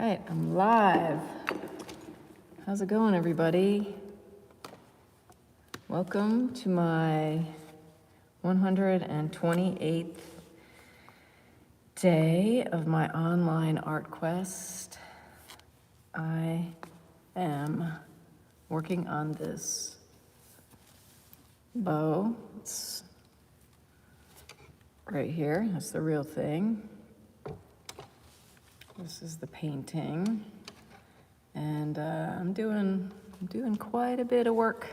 right, I'm live. How's it going, everybody? Welcome to my 128th day of my online art quest. I am working on this bow. It's right here. That's the real thing. This is the painting, and I'm doing quite a bit of work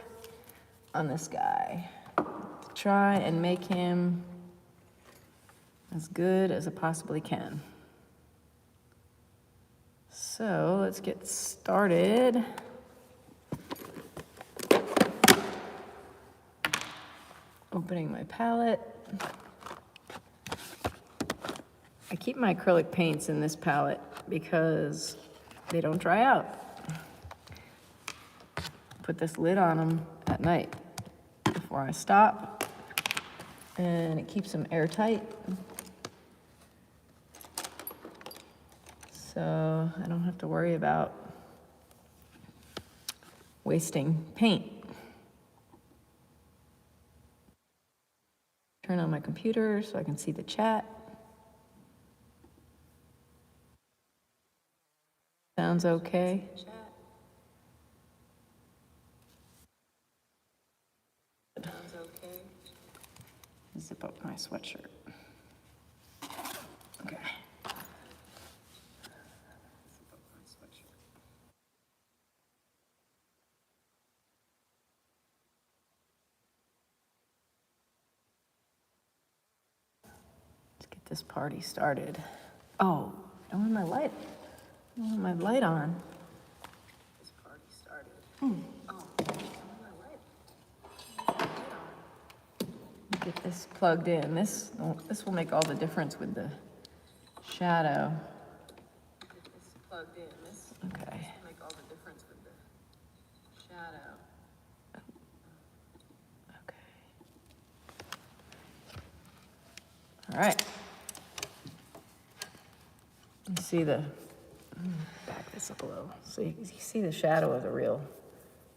on this guy to try and make him as good as I possibly can. So let's get started. Opening my palette. I keep my acrylic paints in this palette because they don't dry out. Put this lid on them at night before I stop, and it keeps them airtight. So I don't have to worry about wasting paint. Turn on my computer so I can see the chat. Sounds okay? Zip up my sweatshirt. Okay. Let's get this party started. Oh, I don't have my light. I don't have my light on. This party started. Oh, I don't have my light. Get this plugged in. This will make all the difference with the shadow. Get this plugged in. Okay. This will make all the difference with the shadow. Okay. All right. You see back this up a little. So you see the shadow of the real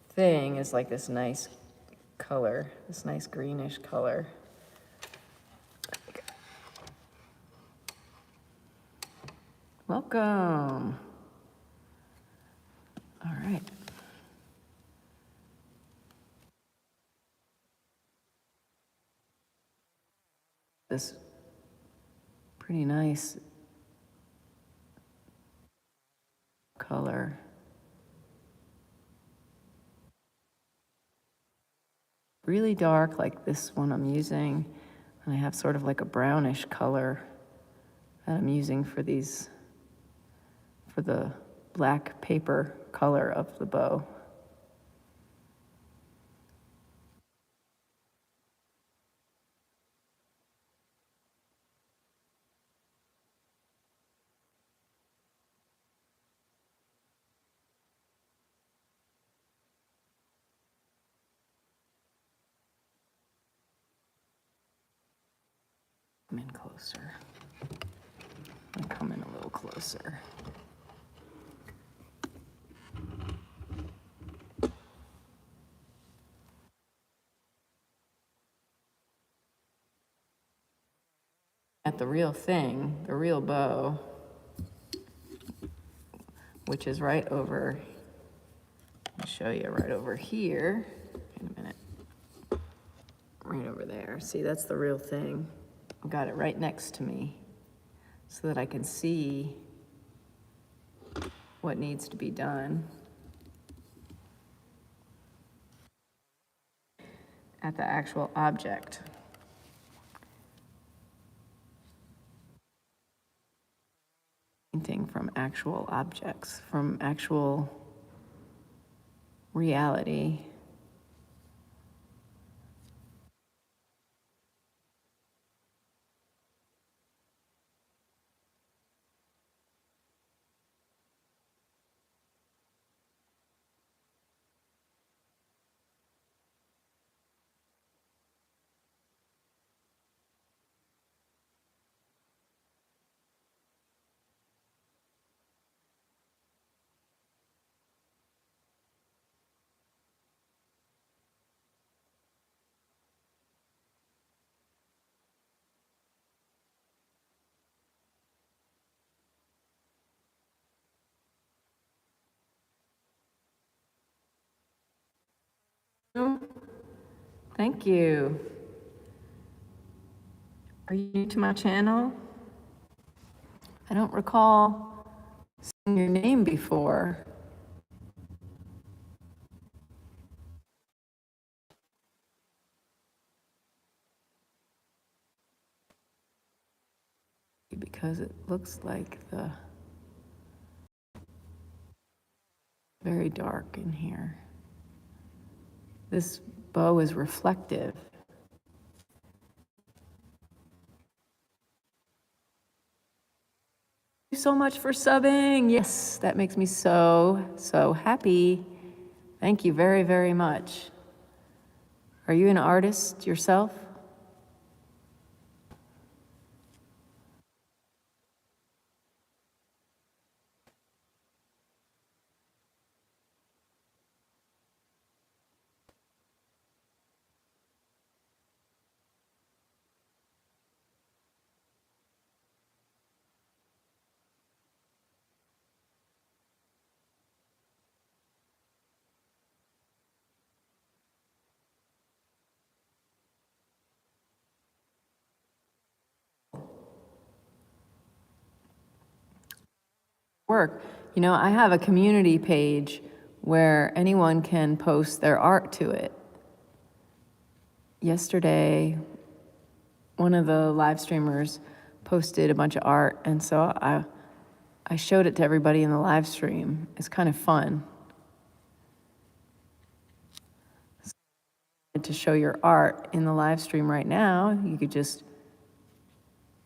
thing is like this nice color, this nice greenish color. Welcome. All right. This pretty nice color. Really dark, like this one I'm using, and I have sort of like a brownish color that I'm using for the black paper color of the bow. Come in closer. I'm come in a little closer. At the real thing, the real bow, which is right over, I'll show you right over here. In a minute. Right over there. See, that's the real thing. I've got it right next to me so that I can see what needs to be done at the actual object. Painting from actual objects, from actual reality. Thank you. Are you new to my channel? I don't recall seeing your name before. Because it looks like the very dark in here. This bow is reflective. Thank you so much for subbing. Yes, that makes me so happy. Thank you very, very much. Are you an artist yourself? Work. You know, I have a community page where anyone can post their art to it. Yesterday, one of the live streamers posted a bunch of art, and so I showed it to everybody in the live stream. It's kind of fun to show your art in the live stream right now. You could just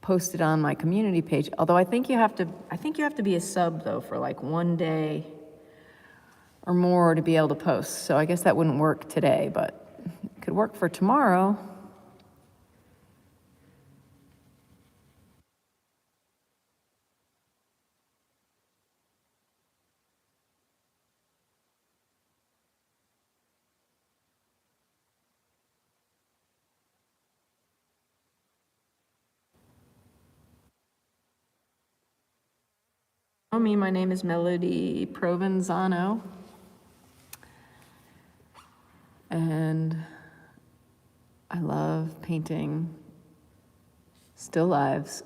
post it on my community page. Although I think you have to be a sub though for like 1 day or more to be able to post. So I guess that wouldn't work today, but it could work for tomorrow. My name is Melodie Provenzano, and I love painting still lives.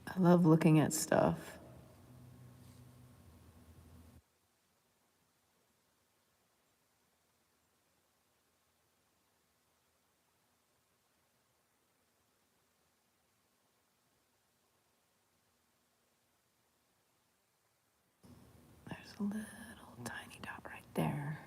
I love looking at stuff. There's a little tiny dot right there.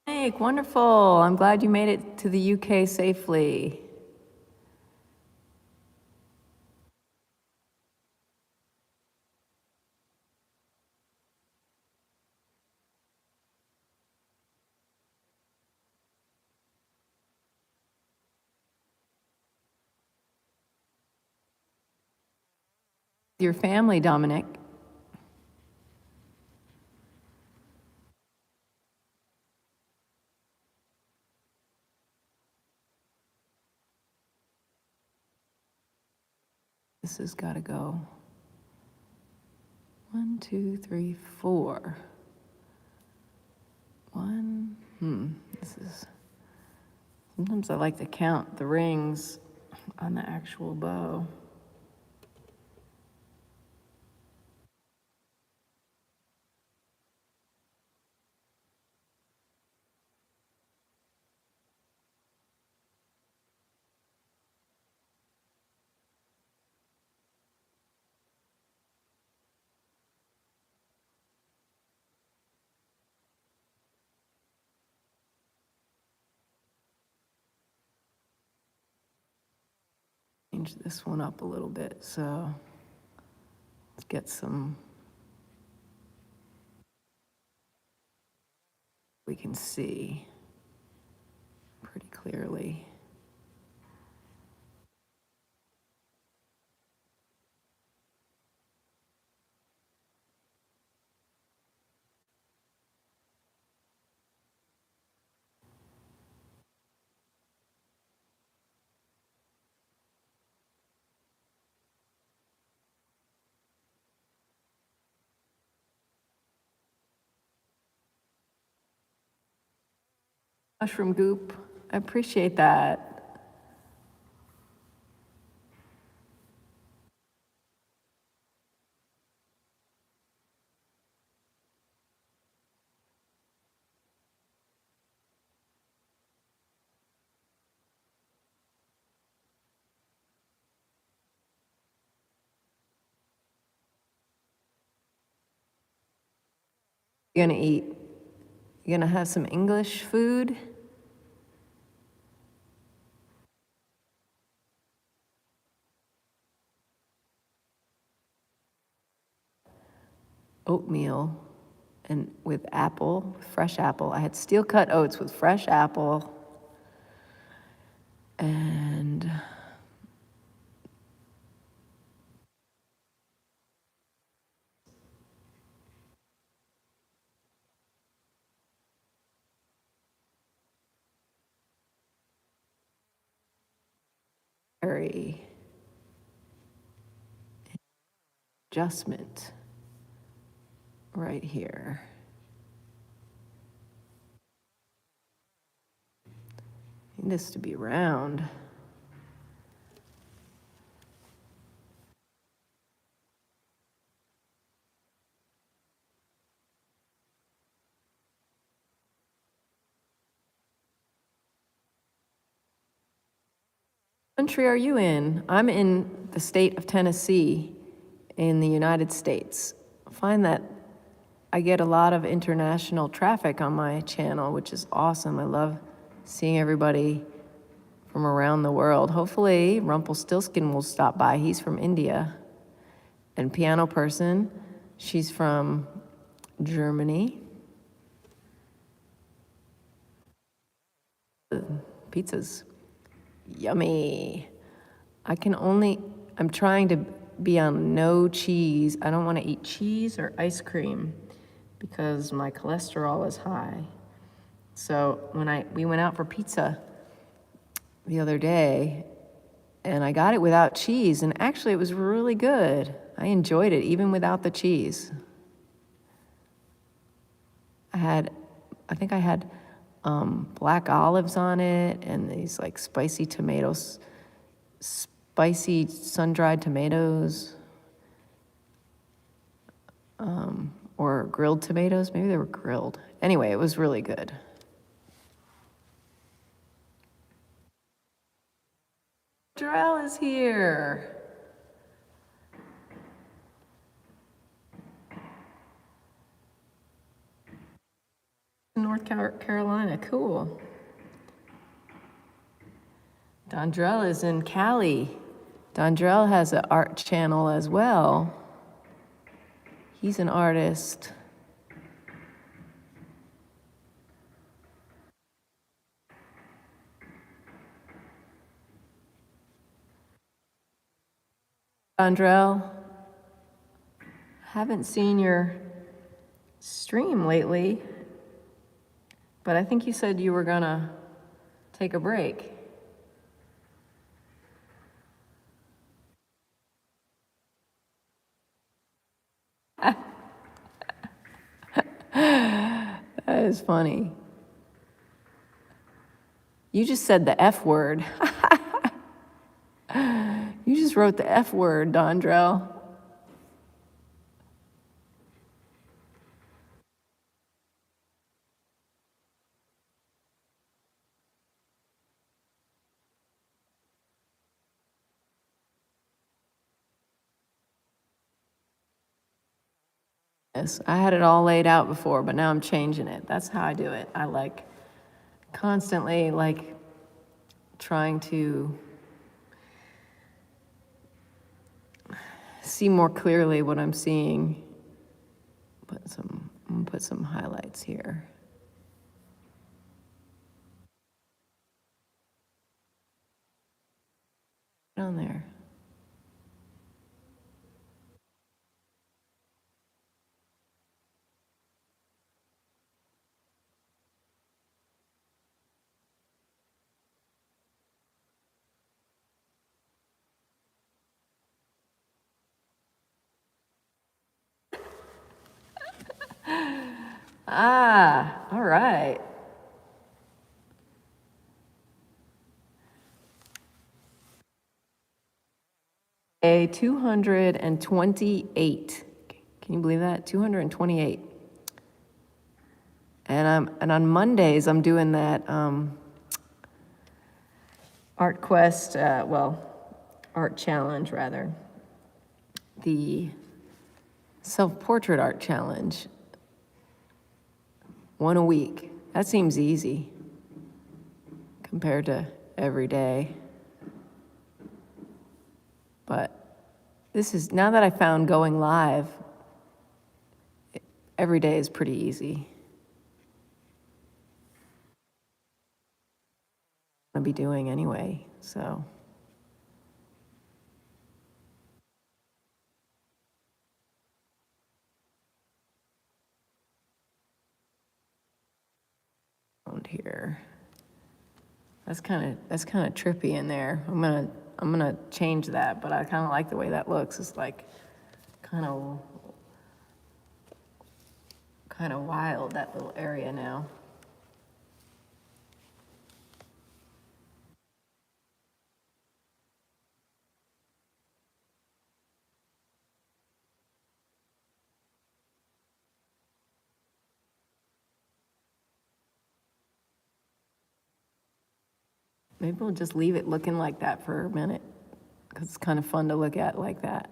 Hey, wonderful. I'm glad you made it to the UK safely. Your family, Dominic. This has got to go. 1, 2, 3, 4. This is. Sometimes I like to count the rings on the actual bow. Change this one up a little bit, so let's get some. We can see pretty clearly. Mushroom goop. I appreciate that. You're gonna eat? You're gonna have some English food? Oatmeal and with apple, fresh apple. I had steel cut oats with fresh apple and very adjustment right here. Need this to be round. What country are you in? I'm in the state of Tennessee in the United States. I find that I get a lot of international traffic on my channel, which is awesome. I love seeing everybody from around the world. Hopefully, Rumpelstiltskin will stop by. He's from India. And Piano Person, she's from Germany. Pizza's yummy. I'm trying to be on no cheese. I don't want to eat cheese or ice cream because my cholesterol is high. So we went out for pizza the other day, and I got it without cheese, and actually it was really good. I enjoyed it even without the cheese. I think I had black olives on it and these like spicy tomatoes, spicy sun-dried tomatoes, or grilled tomatoes. Maybe they were grilled. Anyway, it was really good. Jarrell is here. North Carolina, cool. Dondrell is in Cali. Dondrell has an art channel as well. He's an artist. Dondrell, haven't seen your stream lately, but I think you said you were gonna take a break. That is funny. You just said the F word. You just wrote the F word, Dondrell. Yes, I had it all laid out before, but now I'm changing it. That's how I do it. I like constantly like trying to see more clearly what I'm seeing. I'm gonna put some highlights here. Down there. Ah, all right. A 228. Can you believe that? 228. And on Mondays I'm doing that art quest, art challenge rather. The self-portrait art challenge. One a week. That seems easy compared to every day. But this is, now that I found going live, every day is pretty easy. I'm gonna be doing anyway, so. Here. That's kind of trippy in there. I'm gonna change that, but I kind of like the way that looks. It's like kind of wild, that little area now. Maybe we'll just leave it looking like that for a minute, because it's kind of fun to look at like that.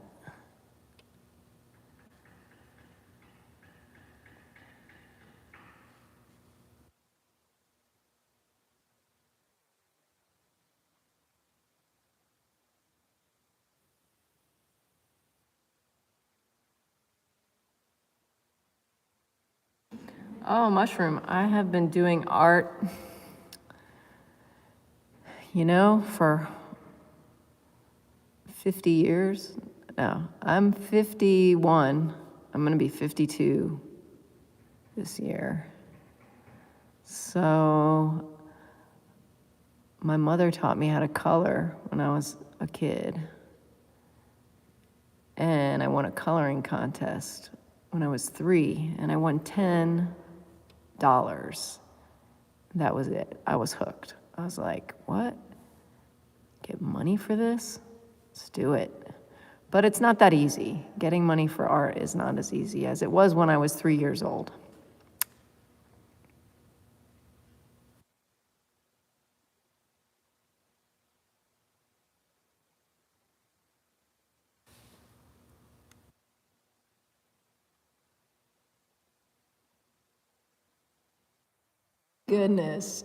Oh, mushroom. I have been doing art, for 50 years. No, I'm 51. I'm gonna be 52 this year. So my mother taught me how to color when I was a kid. And I won a coloring contest when I was 3, and I won $10. That was it. I was hooked. I was like, what? Get money for this? Let's do it. But it's not that easy. Getting money for art is not as easy as it was when I was 3 years old. Goodness.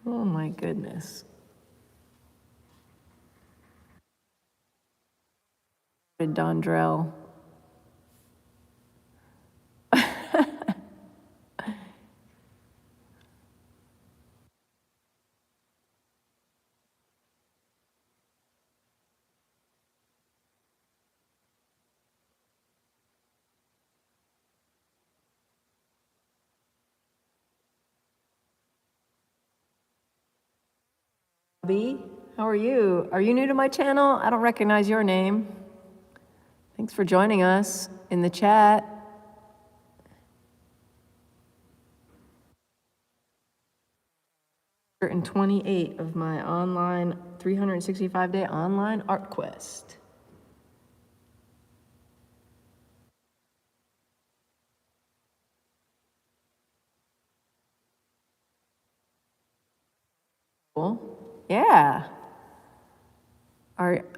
Oh my goodness. Dondrell. B, how are you? Are you new to my channel? I don't recognize your name. Thanks for joining us in the chat. 128 of my online 365-day online art quest. Cool. Yeah.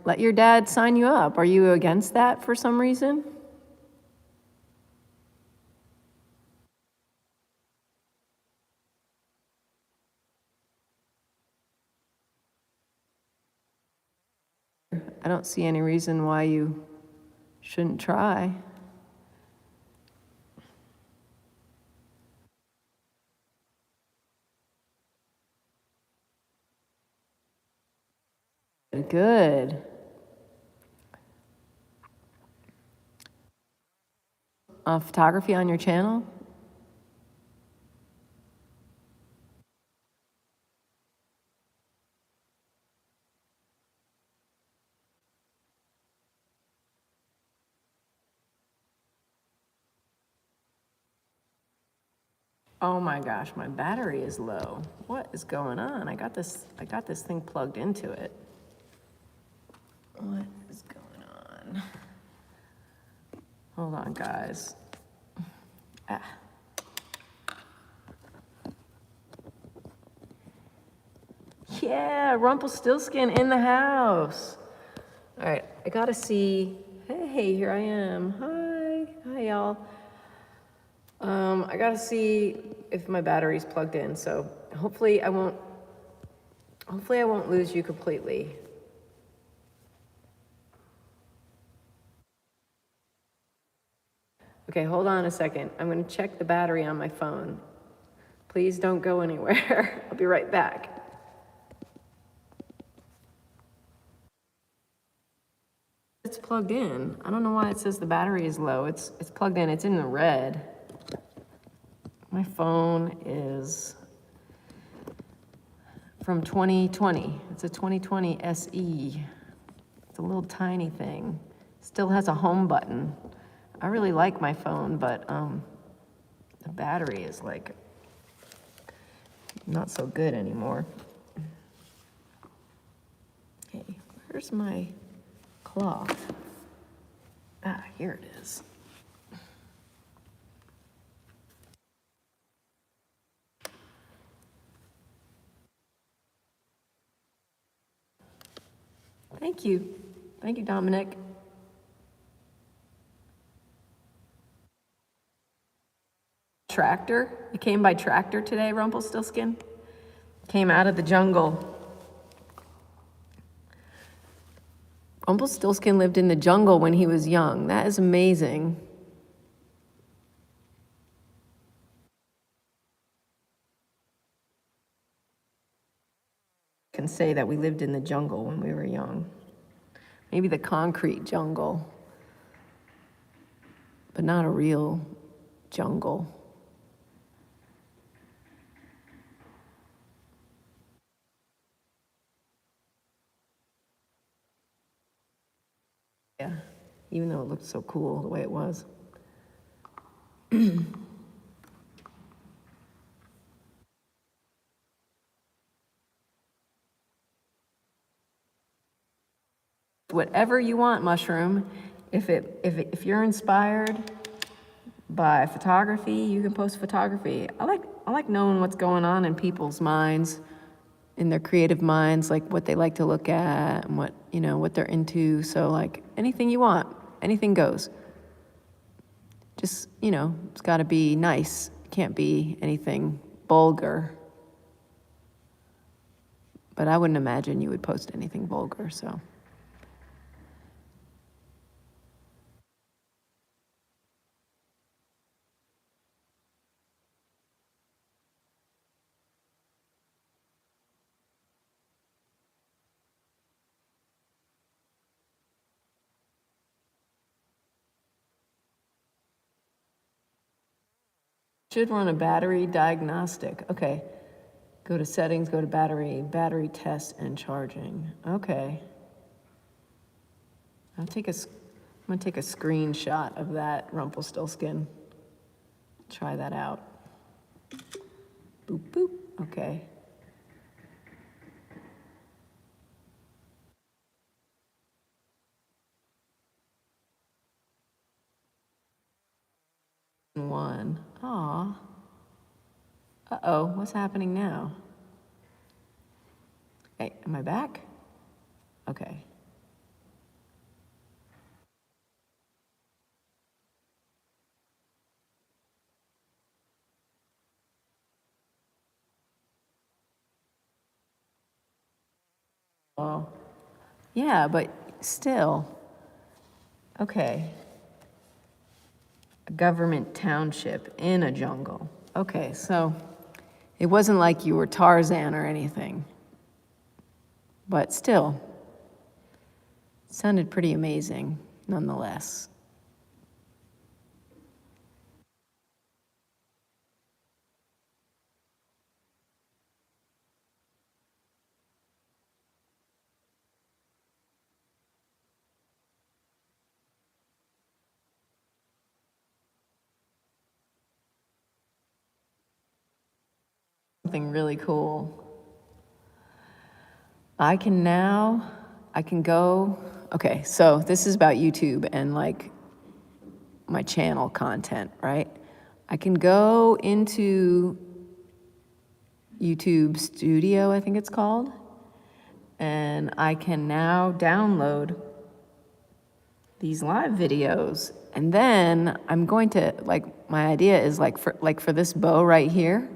Let your dad sign you up. Are you against that for some reason? I don't see any reason why you shouldn't try. Good. Photography on your channel? Oh my gosh, my battery is low. What is going on? I got this thing plugged into it. What is going on? Hold on, guys. Ah. Yeah, Rumpelstiltskin in the house. All right, I gotta see. Hey, here I am. Hi, y'all. I gotta see if my battery's plugged in. So hopefully I won't lose you completely. Okay, hold on a second. I'm gonna check the battery on my phone. Please don't go anywhere. I'll be right back. It's plugged in. I don't know why it says the battery is low. It's plugged in. It's in the red. My phone is from 2020. It's a 2020 SE. It's a little tiny thing. Still has a home button. I really like my phone, but the battery is like not so good anymore. Okay, where's my cloth? Ah, here it is. Thank you. Thank you, Dominic. Tractor? You came by tractor today, Rumpelstiltskin? Came out of the jungle. Rumpelstiltskin lived in the jungle when he was young. That is amazing. I can say that we lived in the jungle when we were young. Maybe the concrete jungle, but not a real jungle. Yeah, even though it looked so cool the way it was. Whatever you want, Mushroom. If you're inspired by photography, you can post photography. I like knowing what's going on in people's minds, in their creative minds, like what they like to look at and what they're into. So like anything you want, anything goes. Just, it's got to be nice. It can't be anything vulgar. But I wouldn't imagine you would post anything vulgar, so. Should run a battery diagnostic. Okay. Go to settings, go to battery test and charging. Okay. I'm gonna take a screenshot of that, Rumpelstiltskin. Try that out. Boop, boop. Okay. One. Aw. Uh-oh, what's happening now? Hey, am I back? Okay. Oh, yeah, but still. Okay. A government township in a jungle. Okay, so it wasn't like you were Tarzan or anything. But still, it sounded pretty amazing nonetheless. something really cool. I can go, okay, so this is about YouTube and like my channel content, right? I can go into YouTube Studio, I think it's called, and I can now download these live videos. And then I'm going to, like, my idea is like for this bow right here,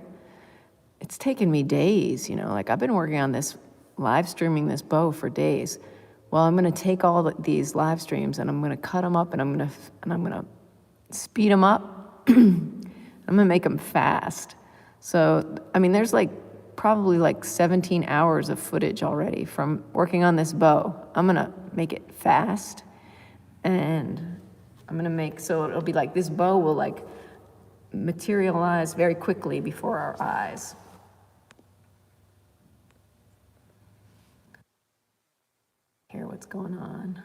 it's taken me days, you know, like I've been working on this, live streaming this bow for days. Well, I'm gonna take all these live streams and I'm gonna cut them up and I'm gonna speed them up. I'm gonna make them fast. So, I mean, there's like probably like 17 hours of footage already from working on this bow. I'm gonna make it fast, and I'm gonna make, so it'll be like this bow will like materialize very quickly before our eyes. Hear what's going on.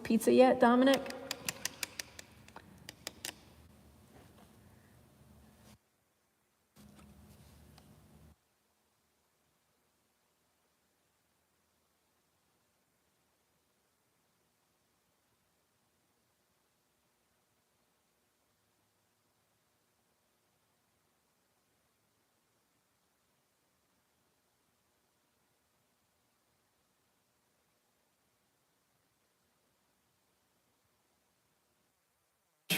Pizza yet, Dominic?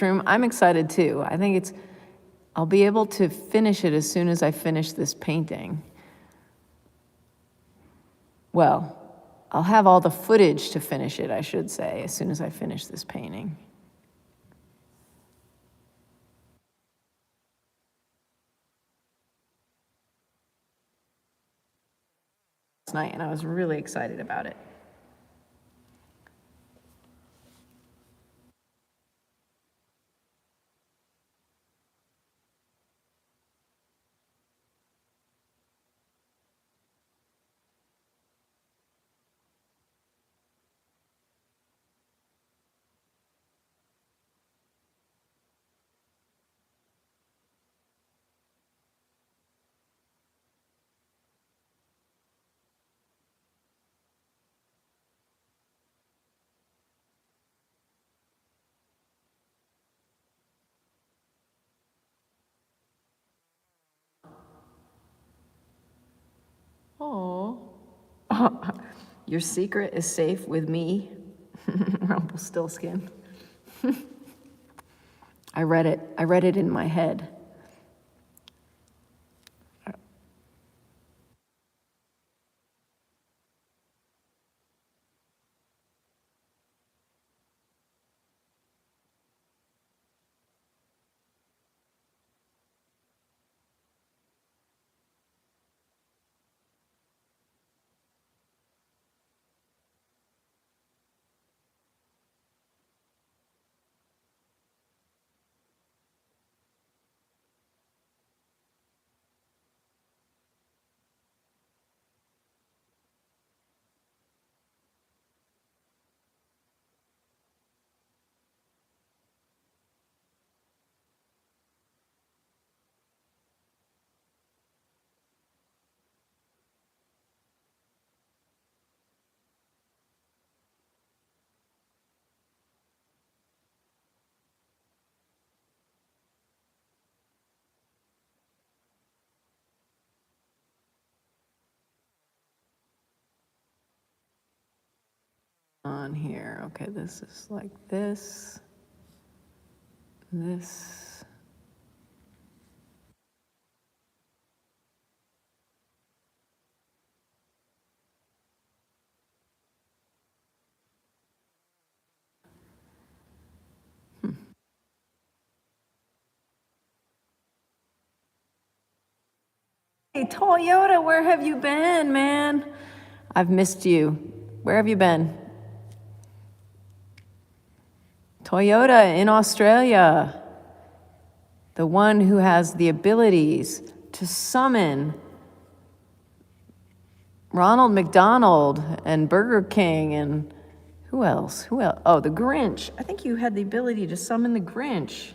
I'm excited too. I think I'll be able to finish it as soon as I finish this painting. Well, I'll have all the footage to finish it, I should say, as soon as I finish this painting. Last night, and I was really excited about it. Oh, your secret is safe with me, Rumpelstiltskin. I read it in my head. On here, okay, this is like this. Hey, Toyota, where have you been, man? I've missed you. Where have you been? Toyota in Australia, the one who has the abilities to summon Ronald McDonald and Burger King and who else? Oh, the Grinch. I think you had the ability to summon the Grinch.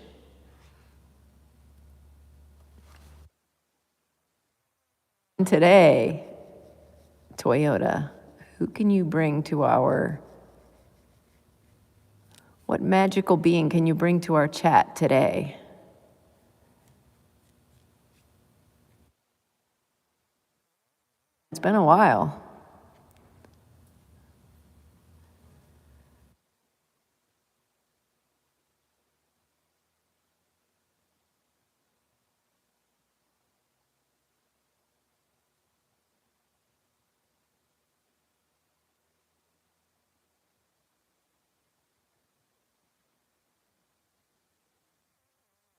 Today, Toyota, who can you bring to our, what magical being can you bring to our chat today? It's been a while.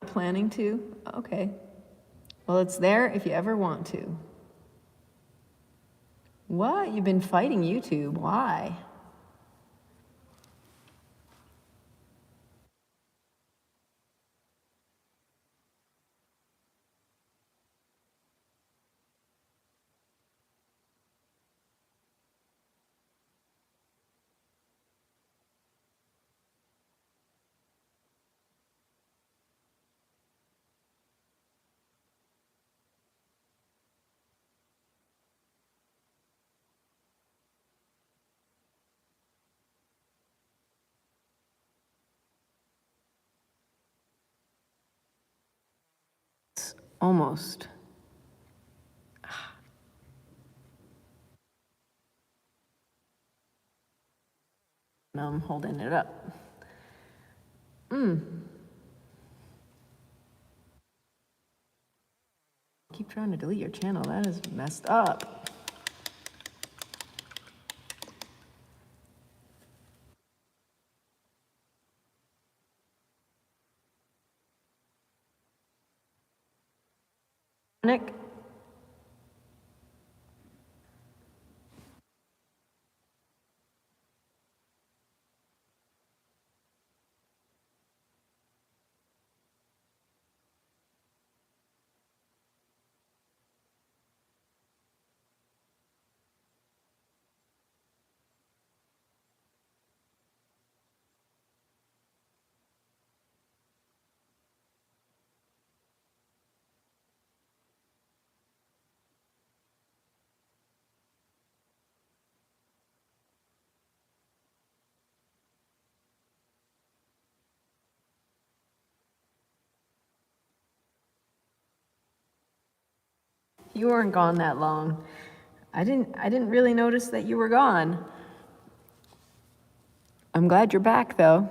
Planning to? Okay. Well, it's there if you ever want to. What? You've been fighting YouTube. Why? Almost. Now I'm holding it up. Keep trying to delete your channel. That is messed up. Nick? You weren't gone that long. I didn't really notice that you were gone. I'm glad you're back though.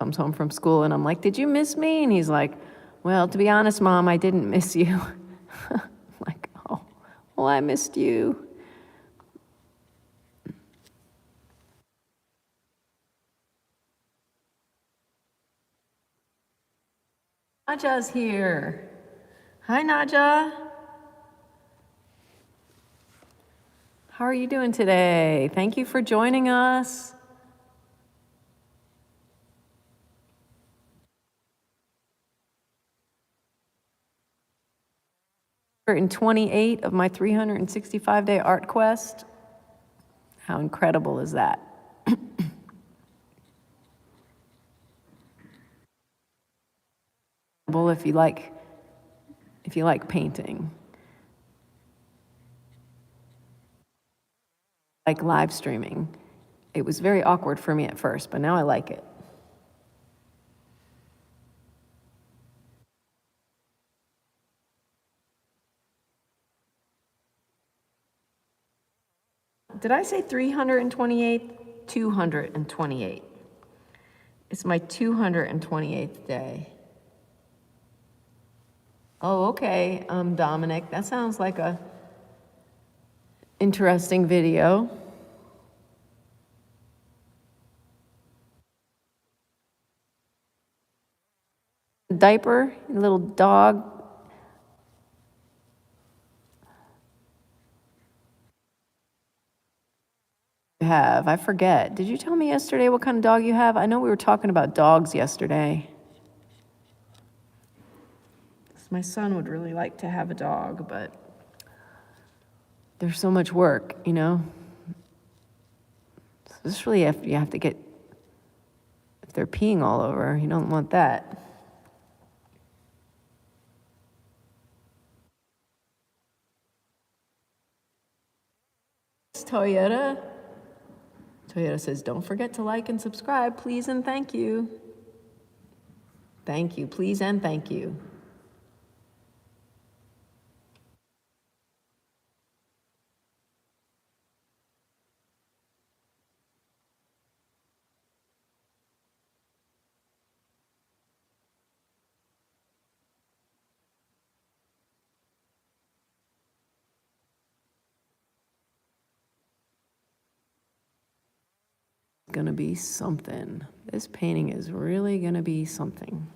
Comes home from school and I'm like, "Did you miss me?" And he's like, "Well, to be honest, Mom, I didn't miss you." I'm like, "Oh, well, I missed you." Naja's here. Hi, Naja. How are you doing today? Thank you for joining us. 128 of my 365-day art quest. How incredible is that? Well, if you like painting, like live streaming. It was very awkward for me at first, but now I like it. Did I say 328? 228. It's my 228th day. Oh, okay, Dominic, that sounds like a interesting video. Diaper, little dog. have? I forget. Did you tell me yesterday what kind of dog you have? I know we were talking about dogs yesterday. My son would really like to have a dog, but there's so much work, you know? Especially if you have to get, if they're peeing all over, you don't want that. Toyota. Toyota says, don't forget to like and subscribe, please and thank you. Thank you, please and thank you. Gonna be something. This painting is really gonna be something.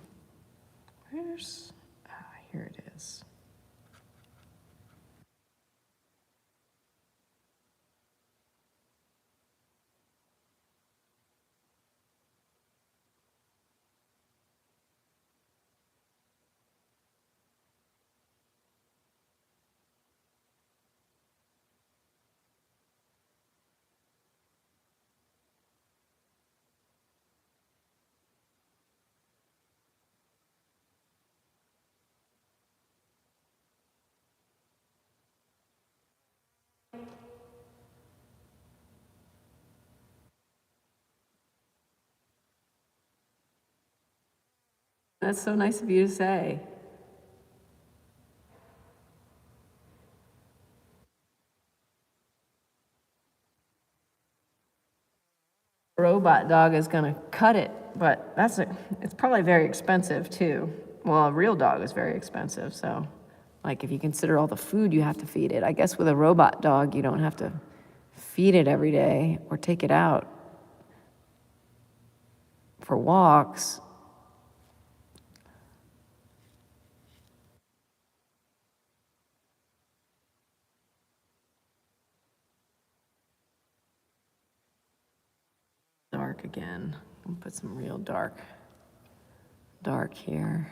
Here it is. That's so nice of you to say. Robot dog is gonna cut it, but it's probably very expensive too. Well, a real dog is very expensive, so like if you consider all the food you have to feed it, I guess with a robot dog you don't have to feed it every day or take it out for walks. Dark again. I'll put some real dark here.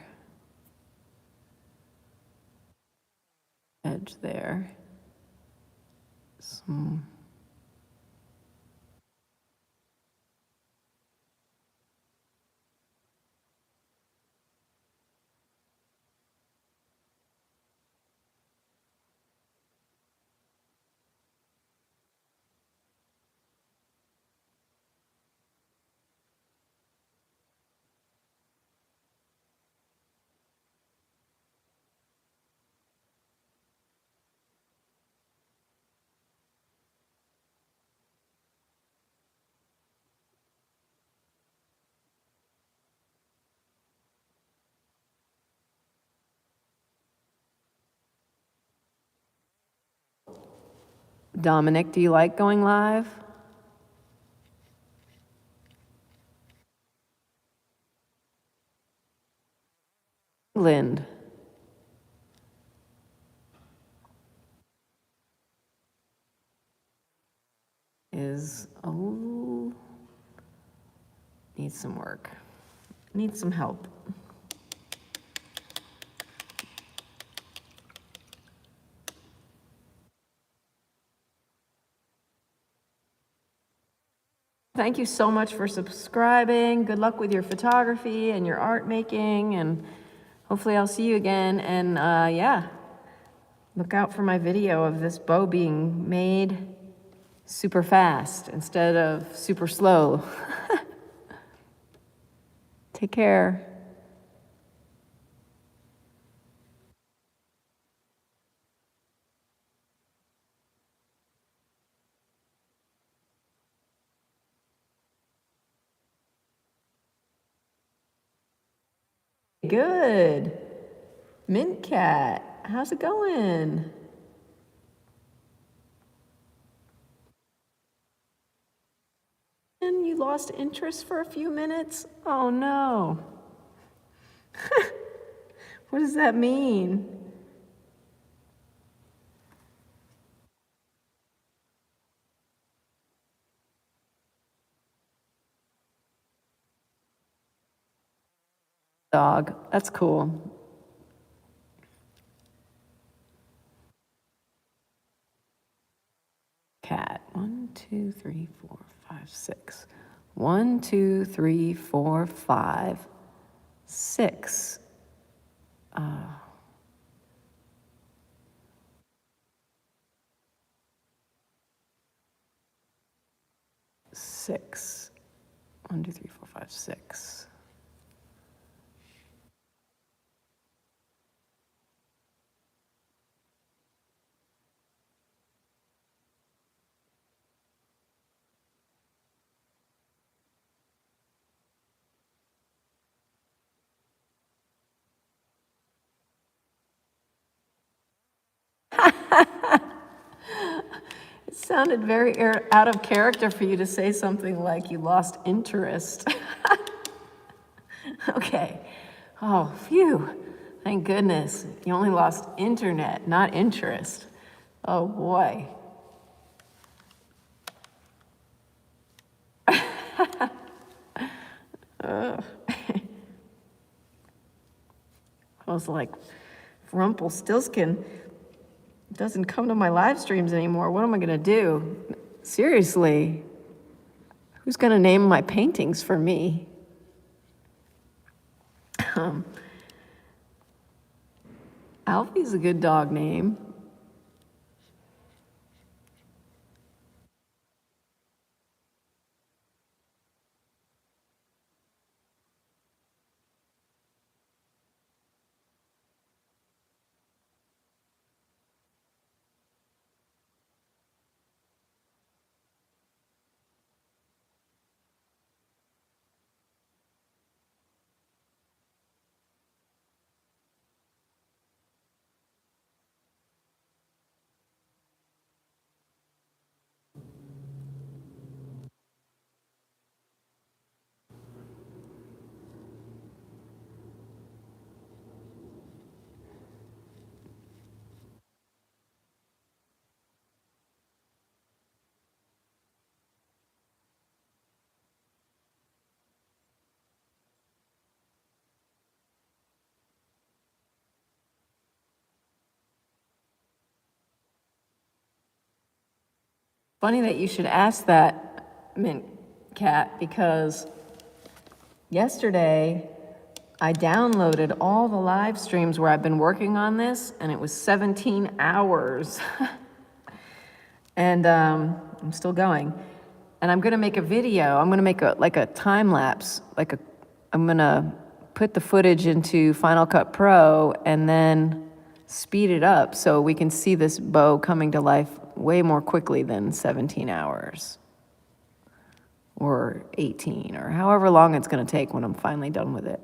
Edge there. Some Dominic, do you like going live? Lind. Is needs some work. Needs some help. Thank you so much for subscribing. Good luck with your photography and your art making, and hopefully I'll see you again. And yeah, look out for my video of this bow being made super fast instead of super slow. Take care. Good. Mint Cat, how's it going? And you lost interest for a few minutes? Oh no. What does that mean? Dog, that's cool. Cat, 1, 2, 3, 4, 5, 6. 1, 2, 3, 4, 5, 6. 6. 1, 2, 3, 4, 5, 6. It sounded very out of character for you to say something like you lost interest. Okay. Oh, phew. Thank goodness. You only lost internet, not interest. Oh, boy. I was like, Rumpelstiltskin doesn't come to my live streams anymore. What am I going to do? Seriously. Who's going to name my paintings for me? Alfie's a good dog name. Funny that you should ask that, Mint Cat, because yesterday I downloaded all the live streams where I've been working on this, and it was 17 hours. And I'm still going. And I'm gonna make a video. I'm gonna make a time lapse, I'm gonna put the footage into Final Cut Pro and then speed it up so we can see this bow coming to life way more quickly than 17 hours or 18 or however long it's gonna take when I'm finally done with it.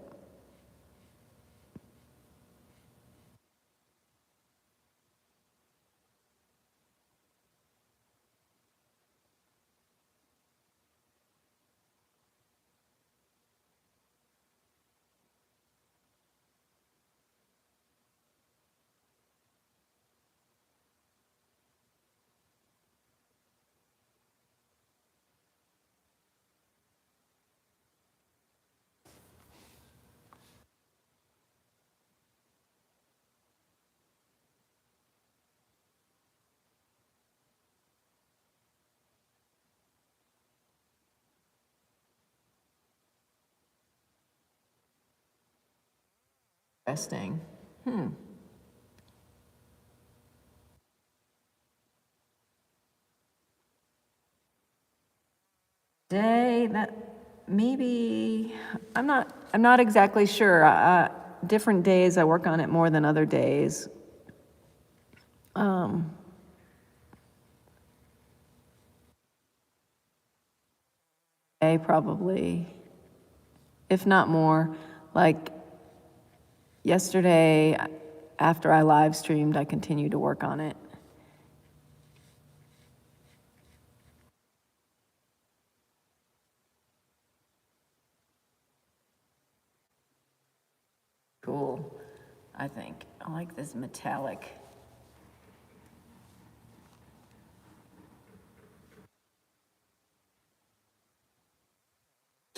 Interesting. Day that maybe I'm not exactly sure. Different days I work on it more than other days. Probably, if not more. Like yesterday, after I live streamed, I continued to work on it. Cool, I think. I like this metallic.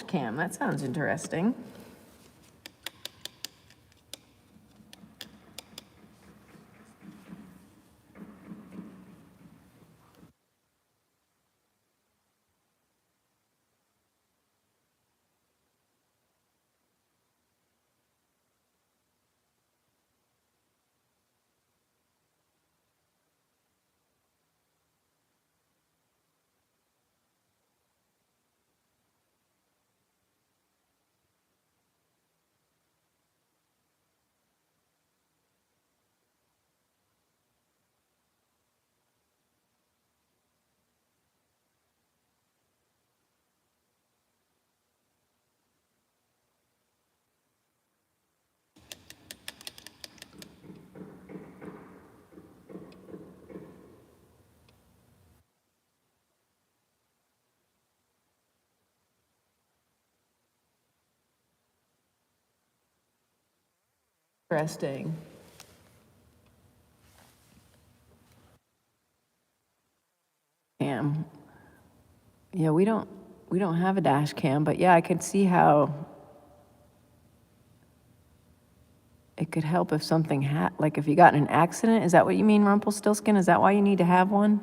Cam, that sounds interesting. Interesting. Cam. Yeah, we don't have a dash cam, but yeah, I could see how it could help if something like if you got in an accident. Is that what you mean, Rumpelstiltskin? Is that why you need to have one?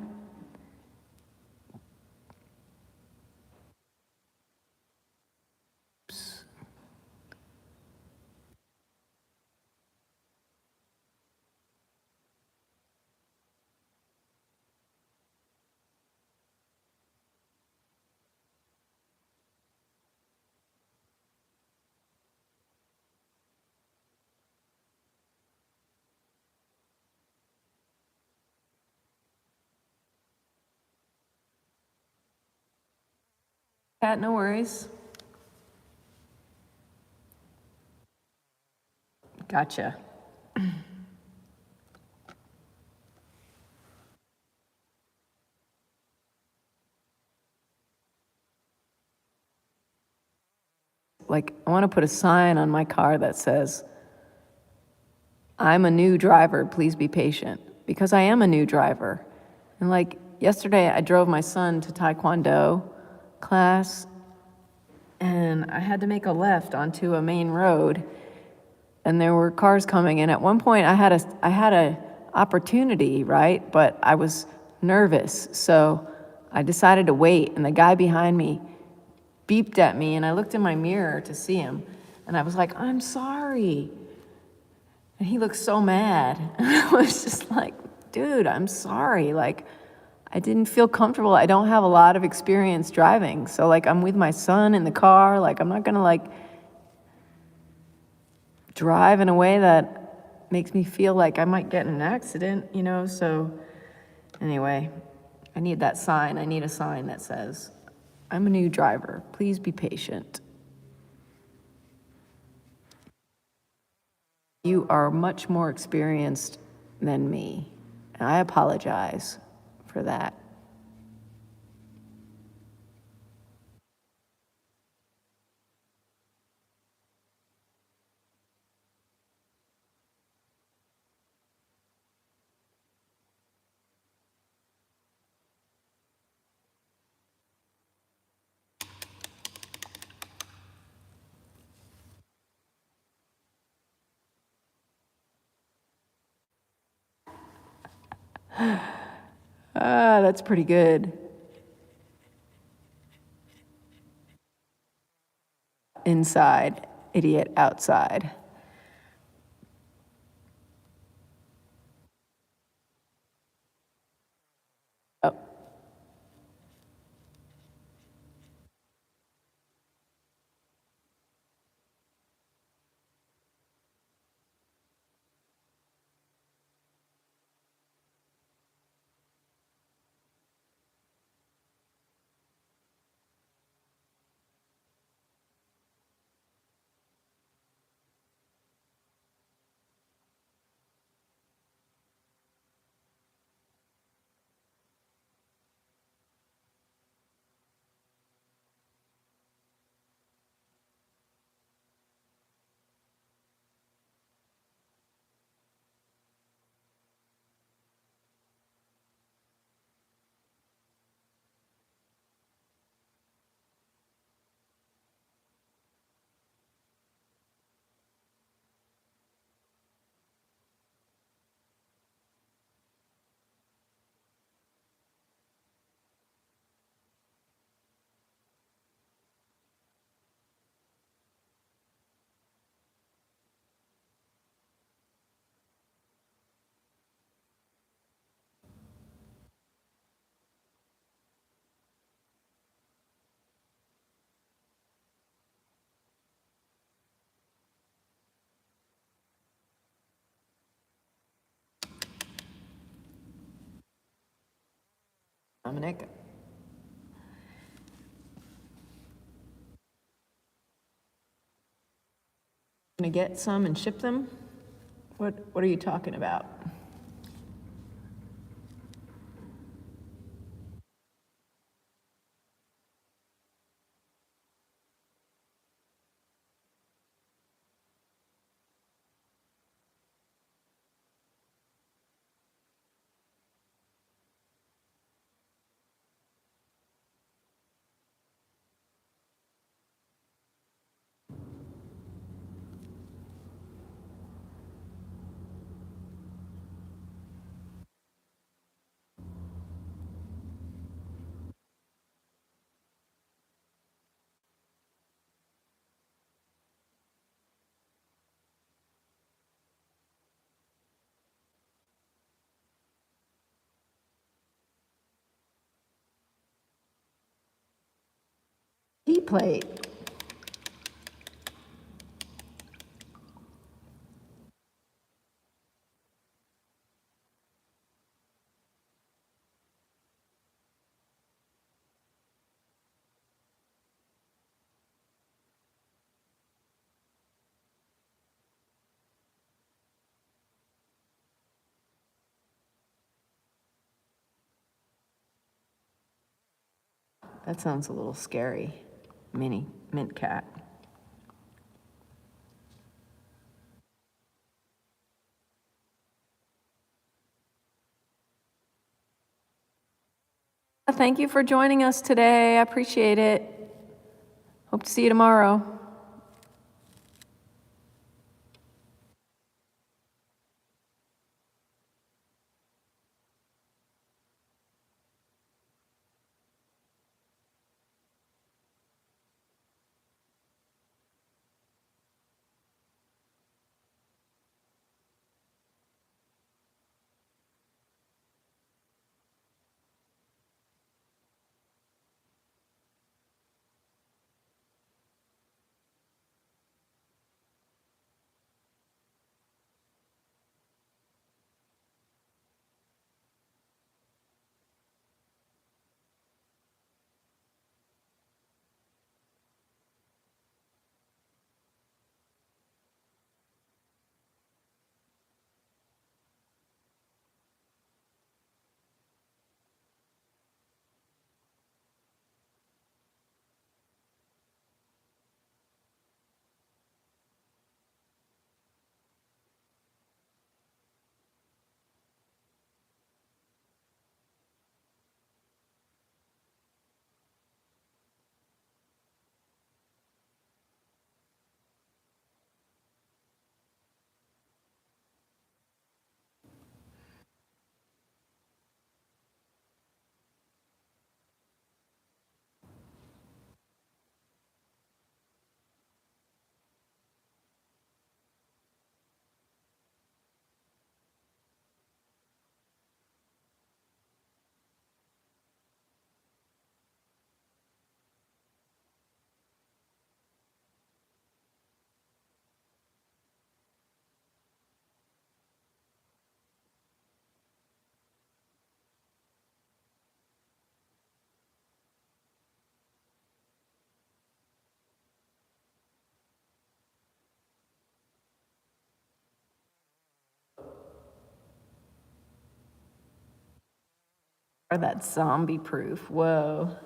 Oops. Cat, no worries. Gotcha. Like, I want to put a sign on my car that says, I'm a new driver, please be patient. Because I am a new driver. And like, yesterday I drove my son to Taekwondo class, and I had to make a left onto a main road, and there were cars coming. And at one point I had a opportunity, right? But I was nervous, so I decided to wait, and the guy behind me beeped at me, and I looked in my mirror to see him, and I was like, I'm sorry. And he looked so mad. And I was just like, dude, I'm sorry. Like, I didn't feel comfortable. I don't have a lot of experience driving. So like, I'm with my son in the car. Like, I'm not gonna like drive in a way that makes me feel like I might get in an accident, you know? So anyway, I need that sign. I need a sign that says, I'm a new driver. Please be patient. You are much more experienced than me, and I apologize for that. Ah, that's pretty good. Inside, idiot outside. Oh, Dominic. Gonna get some and ship them? What are you talking about? plate. That sounds a little scary. Mini mint cat. Thank you for joining us today. I appreciate it. Hope to see you tomorrow. Or that zombie proof. Whoa.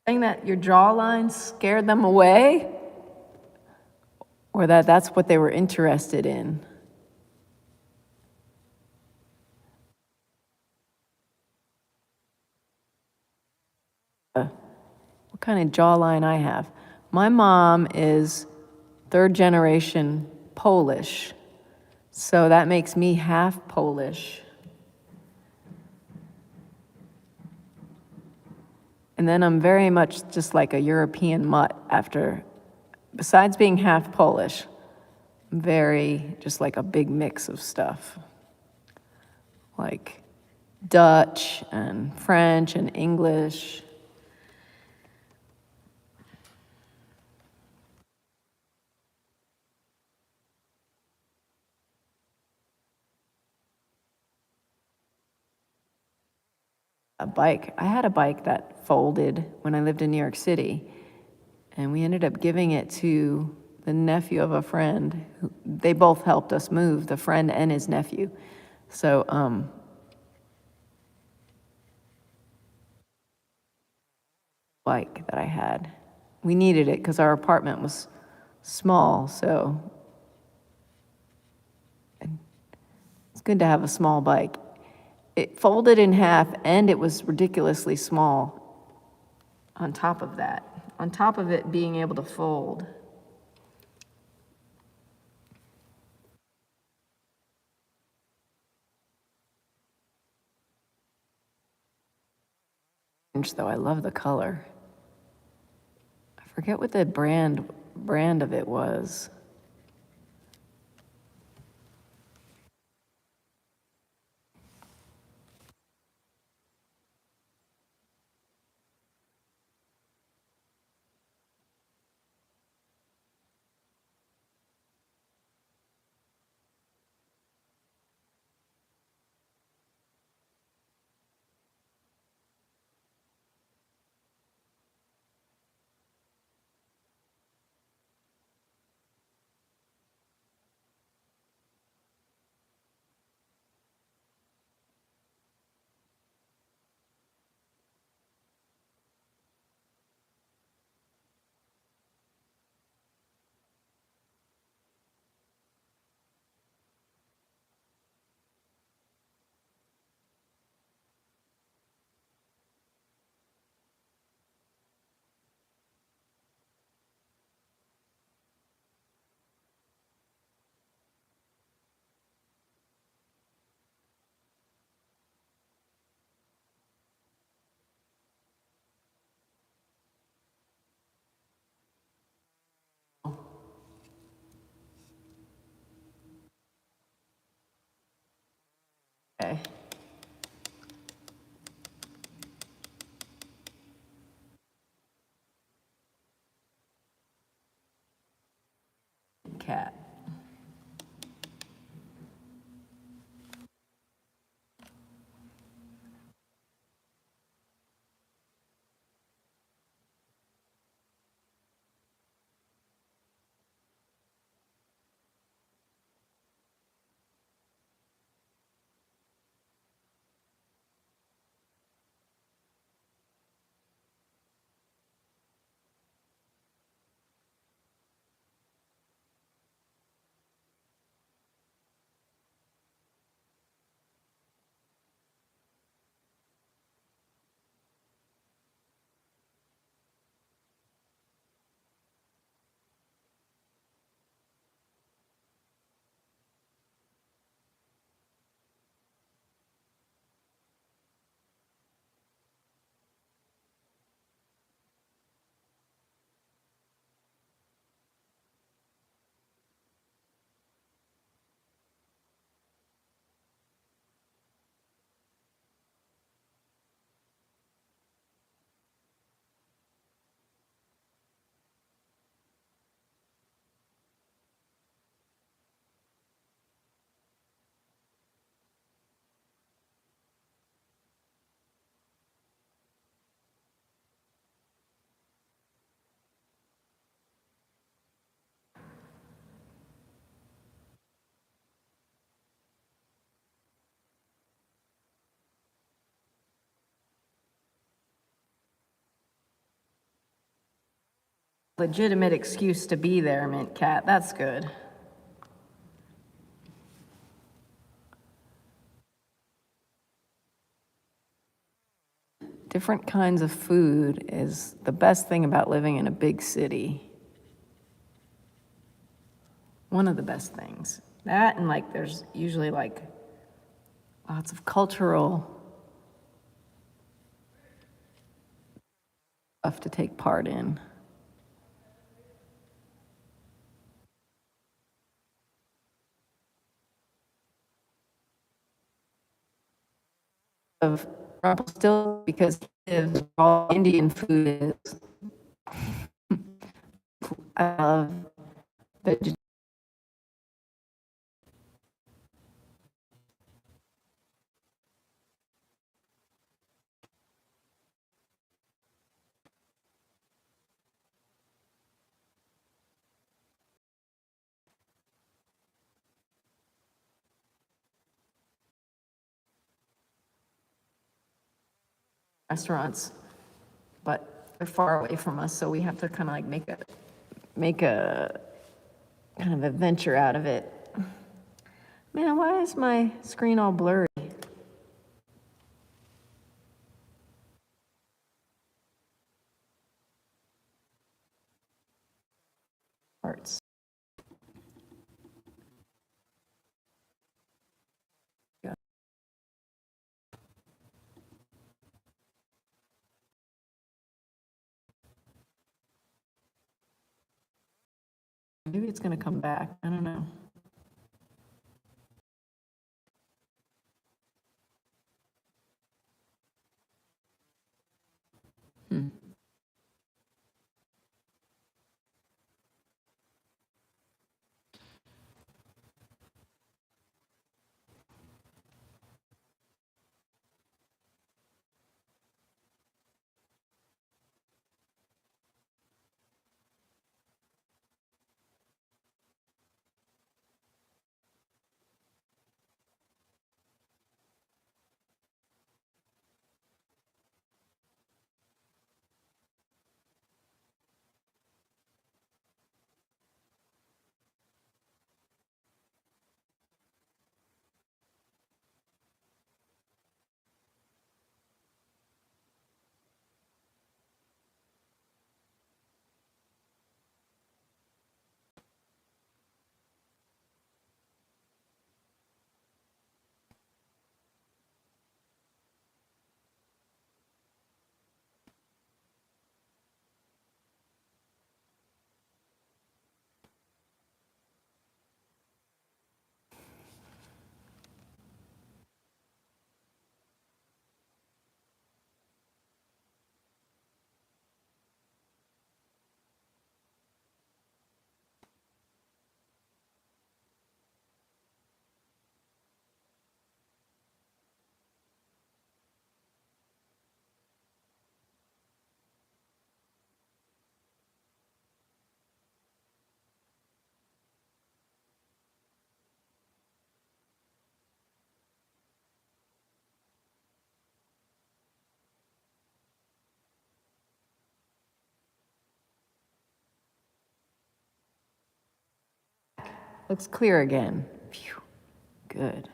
Saying that your jawline scared them away? Or that's what they were interested in? What kind of jawline I have? My mom is third generation Polish, so that makes me half Polish. And then I'm very much just like a European mutt after, besides being half Polish, I'm very just like a big mix of stuff. Like Dutch and French and English. A bike. I had a bike that folded when I lived in New York City, and we ended up giving it to the nephew of a friend. They both helped us move, the friend and his nephew. So, bike that I had. We needed it because our apartment was small, so it's good to have a small bike. It folded in half and it was ridiculously small on top of that. On top of it being able to fold. Though I love the color. Forget what the brand of it was. Okay. Cat. Legitimate excuse to be there, Mint Cat. That's good. Different kinds of food is the best thing about living in a big city. One of the best things. That and like there's usually like lots of cultural stuff to take part in. Of still because all Indian food is. I love vegetarian restaurants, but they're far away from us, so we have to kind of like make a kind of adventure out of it. Man, why is my screen all blurry? Parts. Yeah. it's gonna come back. I don't know. Looks clear again. Phew. Good.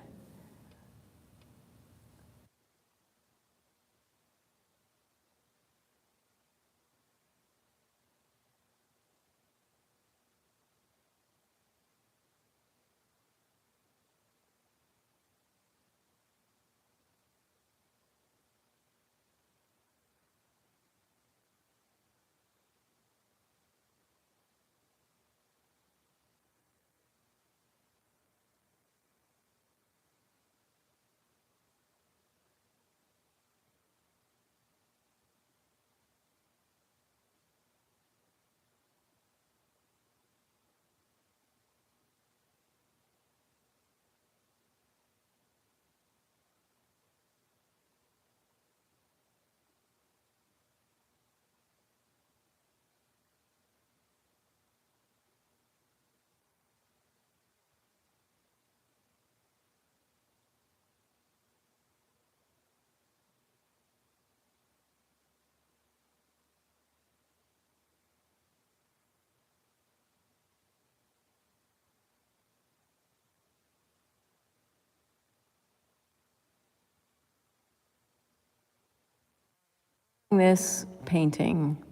This painting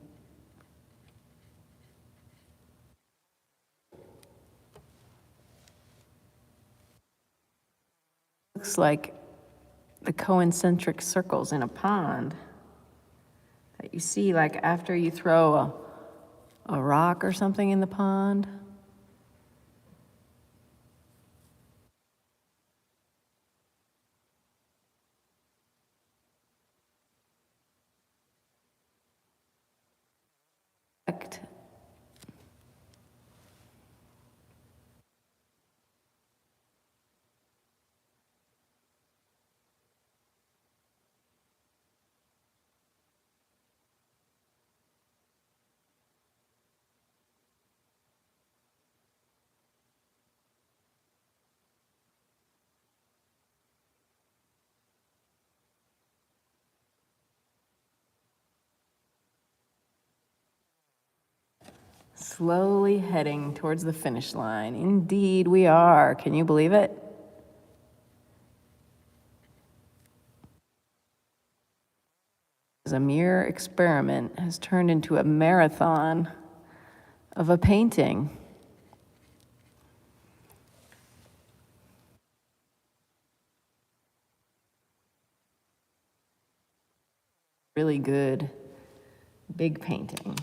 looks like the concentric circles in a pond that you see like after you throw a rock or something in the pond. Slowly heading towards the finish line. Indeed, we are. Can you believe it? A mere experiment has turned into a marathon of a painting. Really good, big painting.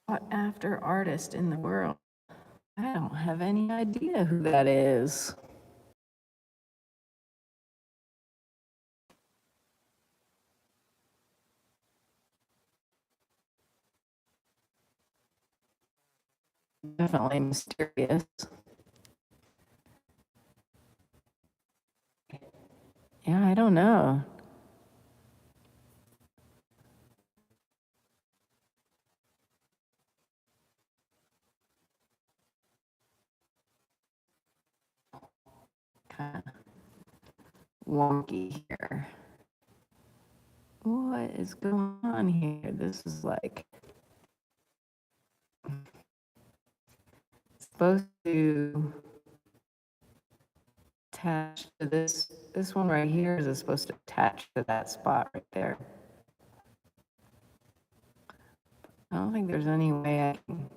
Sought after artist in the world. I don't have any idea who that is. Definitely mysterious. Yeah, I don't know. Kind of wonky here. What is going on here? This is like supposed to attach to this. This one right here is supposed to attach to that spot right there. I don't think there's any way I can.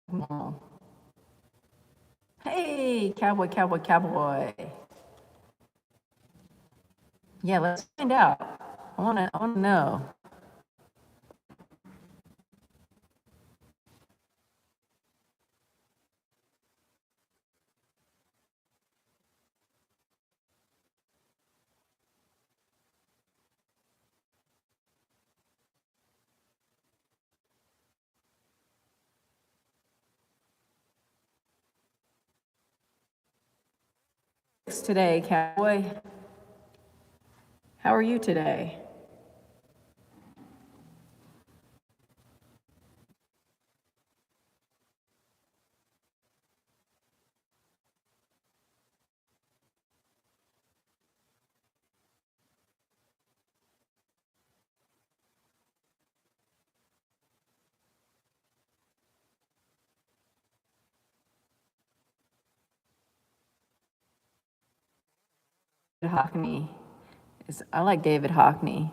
Come on. Hey, cowboy, cowboy, cowboy. Yeah, let's find out. I wanna know. Today, cowboy. How are you today? Hockney. I like David Hockney.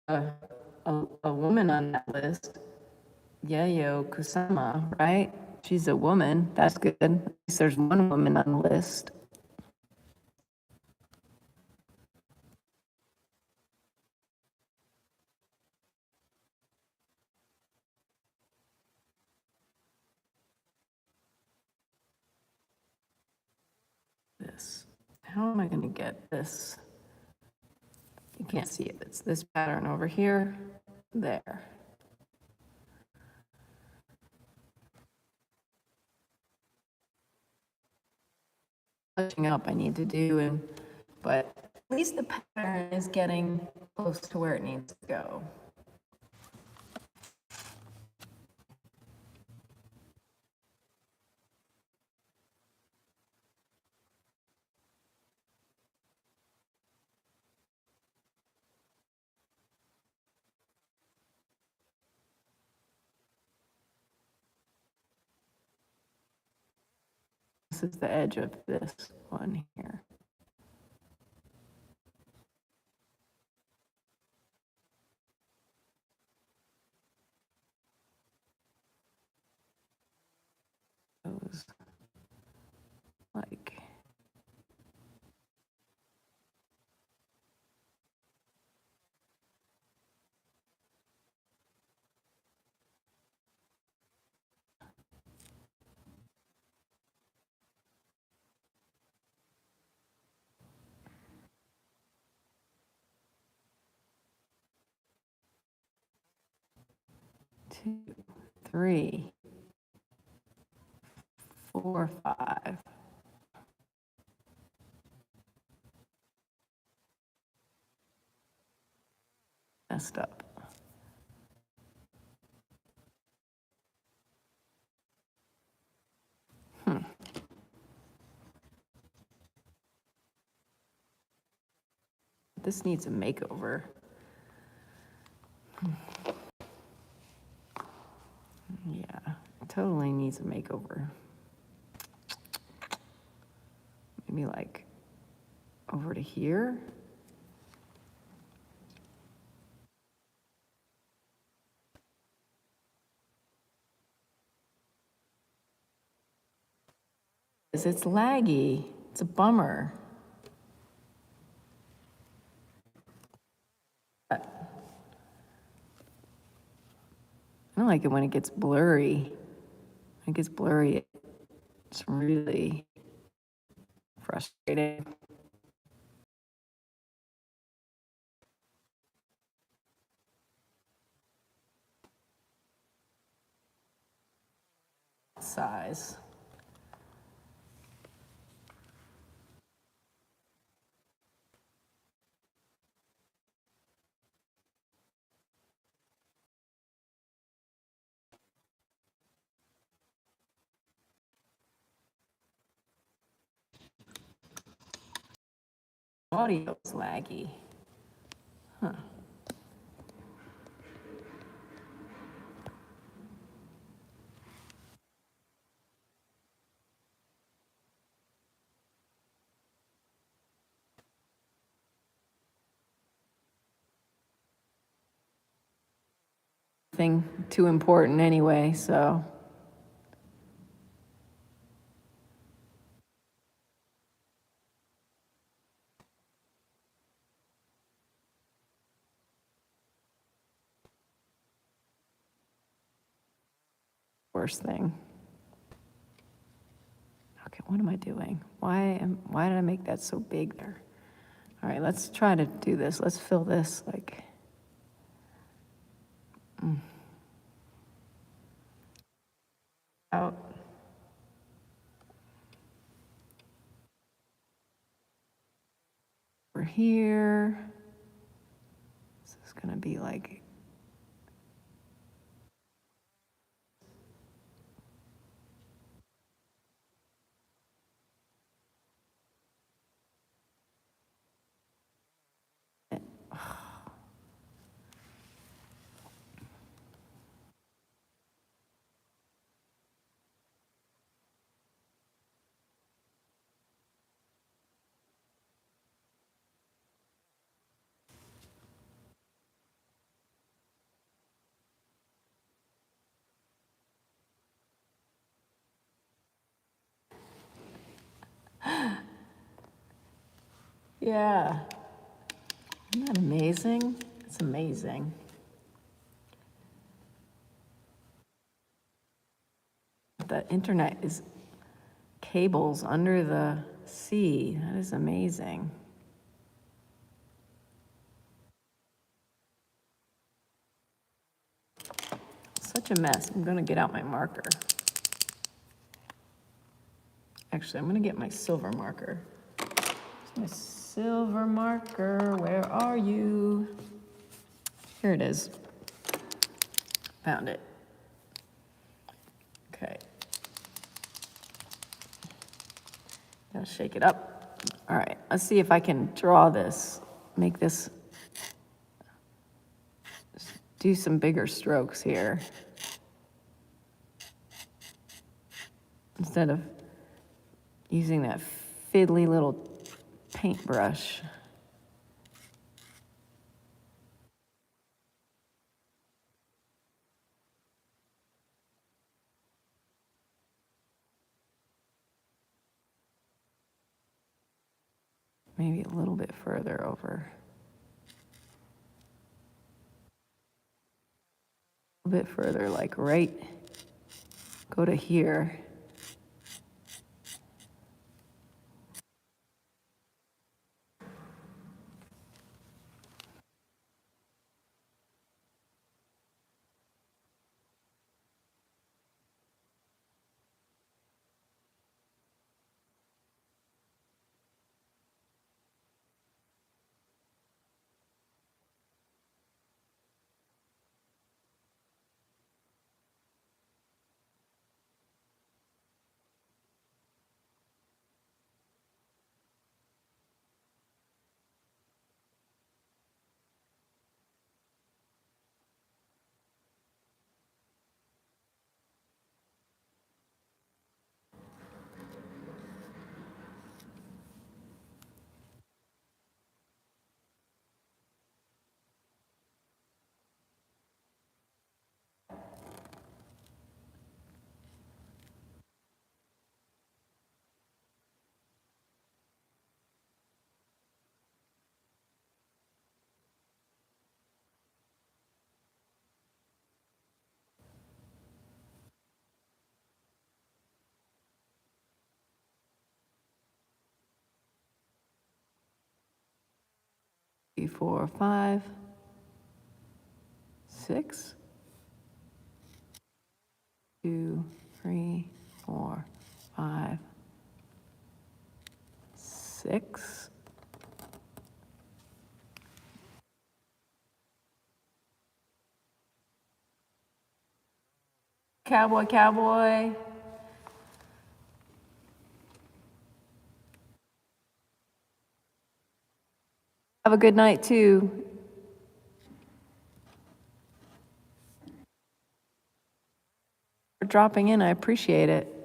A woman on that list. Yayo Kusama, right? She's a woman. That's good. At least there's one woman on the list. This. How am I going to get this? You can't see it. It's this pattern over here. There. Touching up I need to do, but at least the pattern is getting close to where it needs to go. This is the edge of this one here. Goes like 2, 3, 4, 5. Messed up. This needs a makeover. Yeah, it totally needs a makeover. Maybe like over to here. It's laggy. It's a bummer. I don't like it when it gets blurry. When it gets blurry, it's really frustrating. Size. Audio is laggy. Huh. Thing too important anyway, so. Worst thing. Okay, what am I doing? Why did I make that so big there? All right, let's try to do this. Let's fill this like. Out. Over here. This is gonna be like. Yeah. Isn't that amazing? It's amazing. The internet is cables under the sea. That is amazing. Such a mess. I'm gonna get out my marker. Actually, I'm gonna get my silver marker. My silver marker, where are you? Here it is. Found it. Okay. Gotta shake it up. All right, let's see if I can draw this, make this, do some bigger strokes here. Instead of using that fiddly little paintbrush. Maybe a little bit further over. A bit further, like right, go to here. 3, 4, 5, 6. 2, 3, 4, 5, 6. Cowboy, cowboy. Have a good night too. For dropping in, I appreciate it.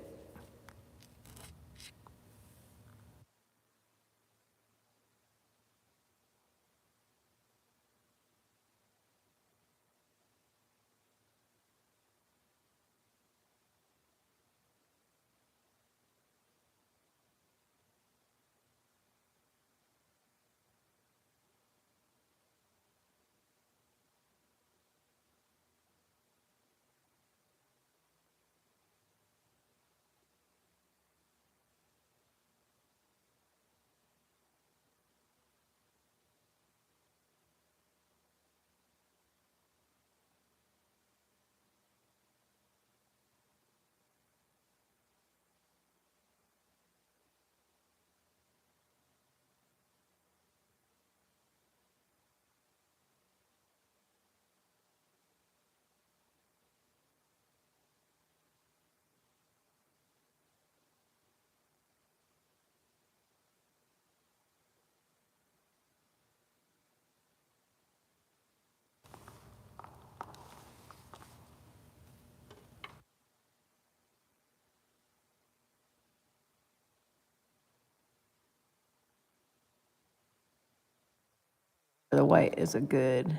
The white is a good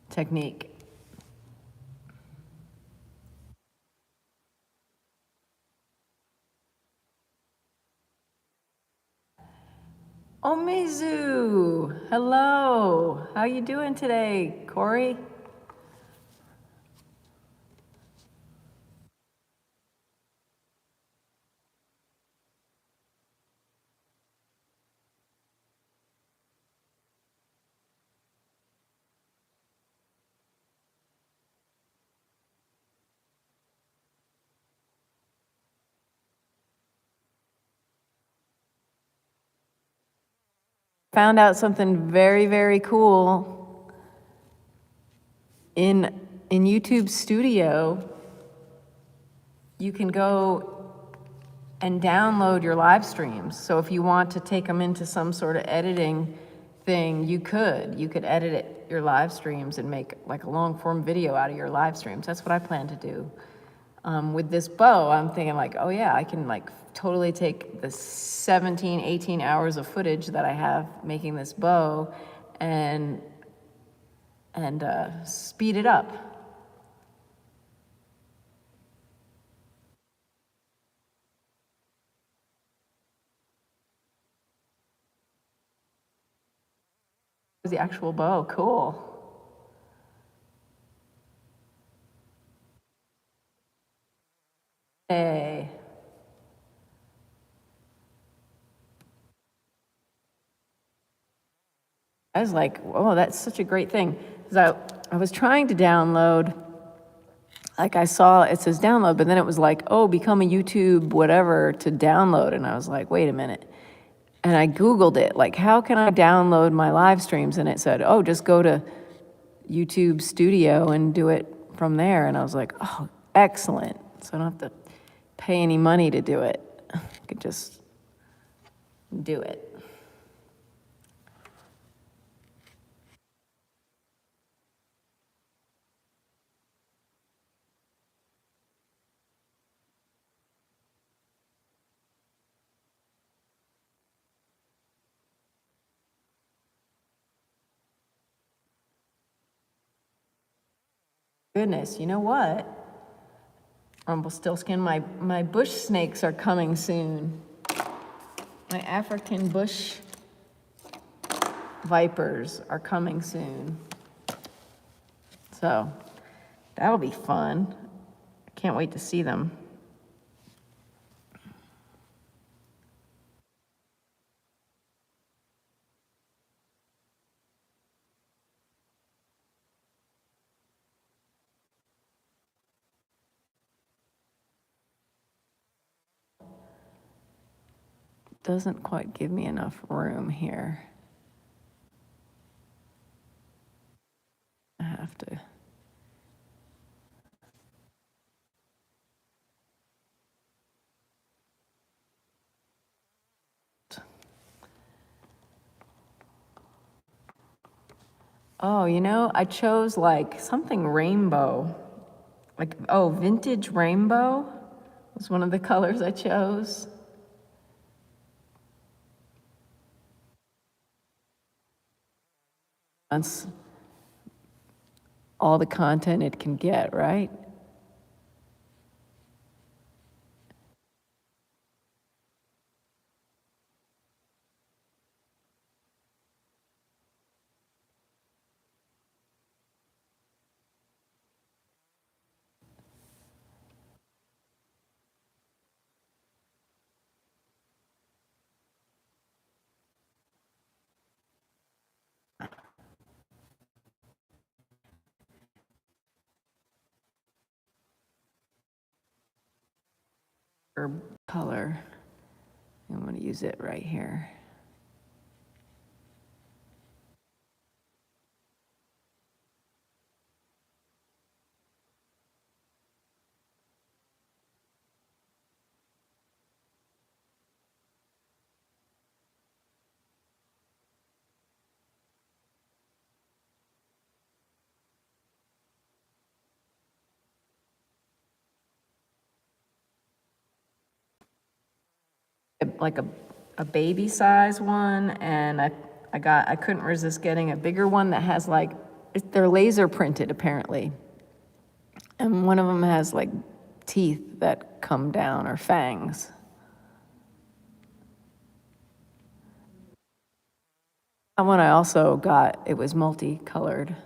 technique. Omizu, hello. How you doing today, Corey? Found out something very, very cool in YouTube Studio. You can go and download your live streams. So if you want to take them into some sort of editing thing, you could edit it, your live streams, and make like a long form video out of your live streams. That's what I plan to do. With this bow, I'm thinking like, oh yeah, I can like totally take the 17, 18 hours of footage that I have making this bow and speed it up. The actual bow, cool. Hey. I was like, oh, that's such a great thing. Because I was trying to download, like I saw it says download, but then it was like, oh, become a YouTube whatever to download. And I was like, wait a minute. And I Googled it, like, how can I download my live streams? And it said, oh, just go to YouTube Studio and do it from there. And I was like, oh, excellent. So I don't have to pay any money to do it. I could just do it. Goodness, you know what? Rumpelstiltskin, my bush snakes are coming soon. My African bush vipers are coming soon. So that'll be fun. I can't wait to see them. doesn't quite give me enough room here. I have to. Oh, you know, I chose like something rainbow. Like, oh, vintage rainbow was one of the colors I chose. That's all the content it can get, right? Or color. I'm going to use it right here. Like a baby size one, and I couldn't resist getting a bigger one that has like, they're laser printed apparently. And one of them has like teeth that come down, or fangs. That one I also got, it was multicolored.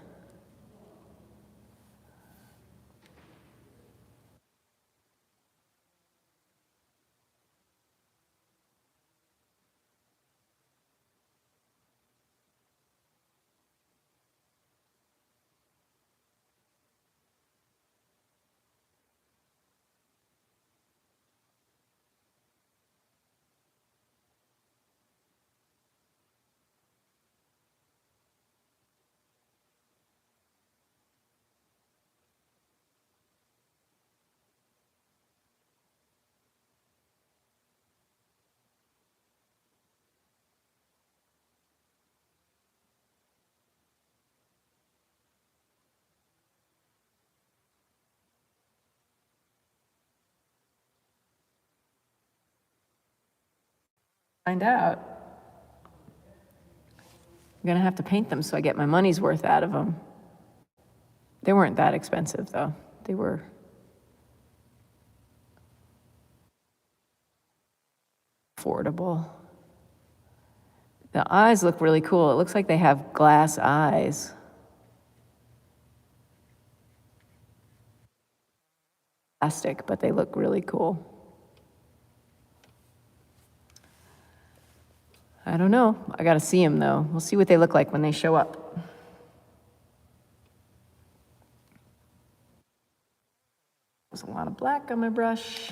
Find out. I'm gonna have to paint them so I get my money's worth out of them. They weren't that expensive though. They were affordable. The eyes look really cool. It looks like they have glass eyes. Plastic, but they look really cool. I don't know. I gotta see them though. We'll see what they look like when they show up. There's a lot of black on my brush.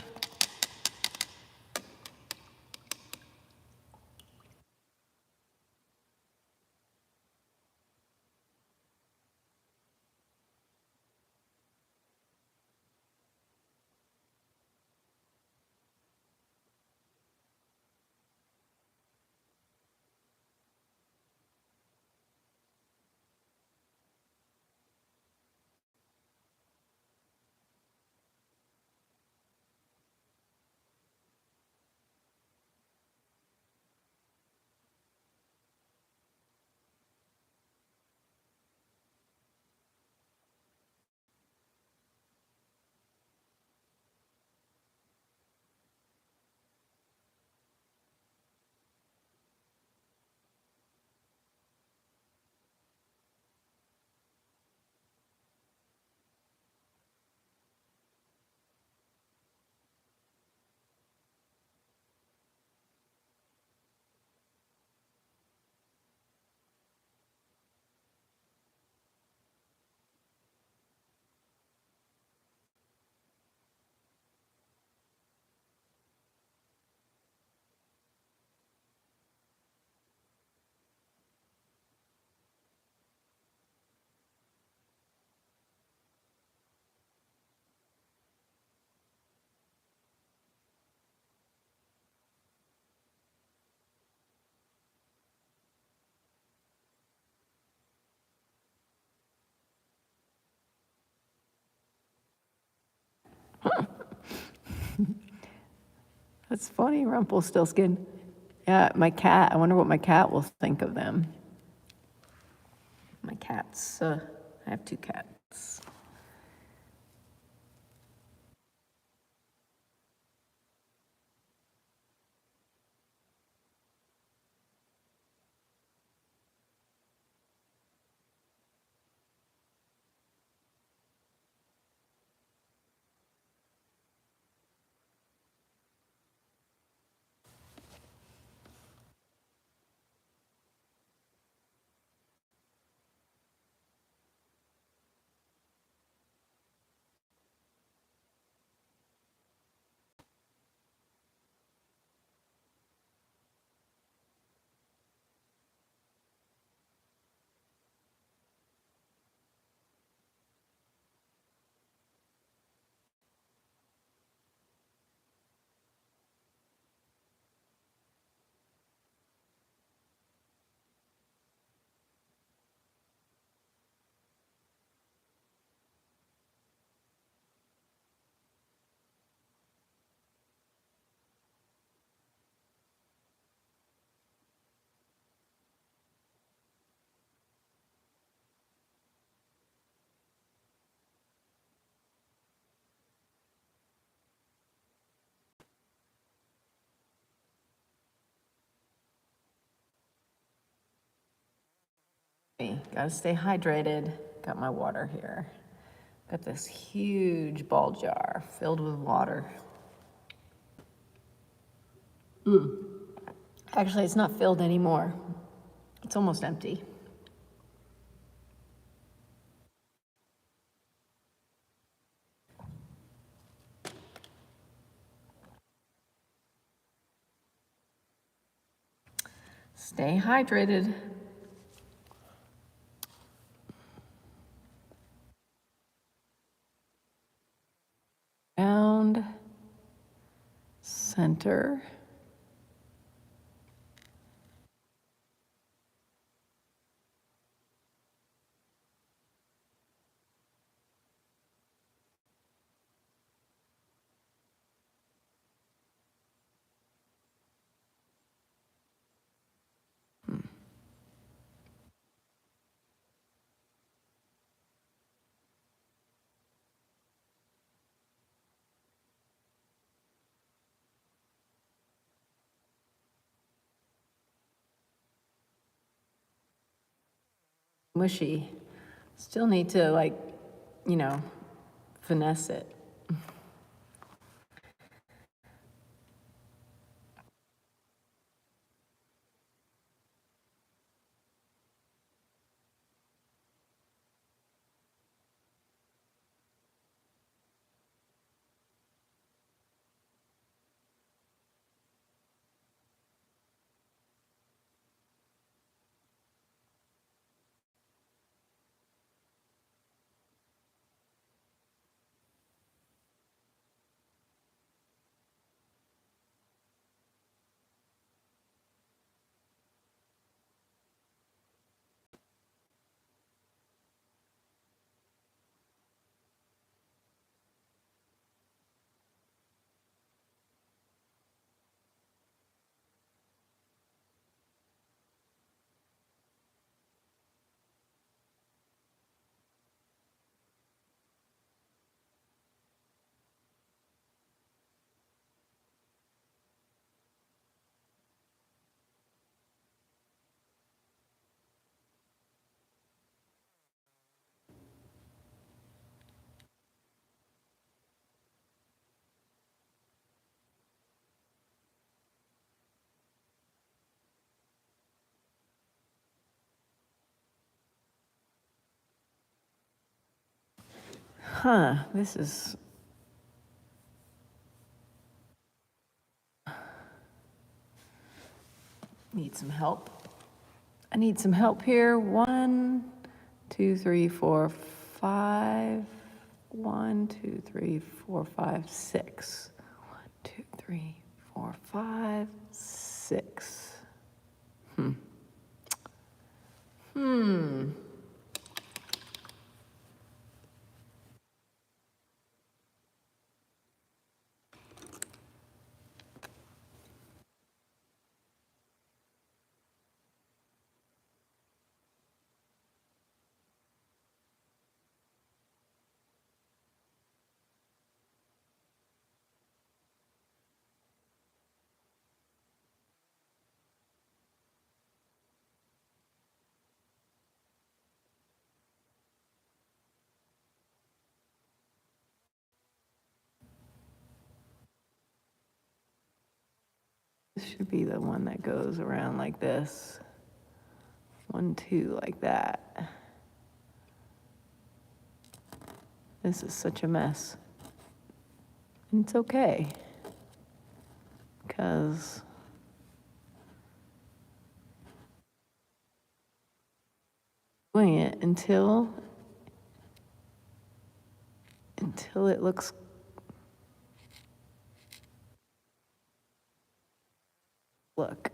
That's funny, Rumpelstiltskin. Yeah, my cat, I wonder what my cat will think of them. My cats, I have 2 cats. Gotta stay hydrated. Got my water here. Got this huge ball jar filled with water. Actually, it's not filled anymore. It's almost empty. Stay hydrated. Round, center. Mushy. Still need to, like, you know, finesse it. This is. Need some help. I need some help here. 1, 2, 3, 4, 5. 1, 2, 3, 4, 5, 6. 1, 2, 3, 4, 5, 6. should be the one that goes around like this. 1, 2, like that. This is such a mess. And it's okay, because doing it until it looks look.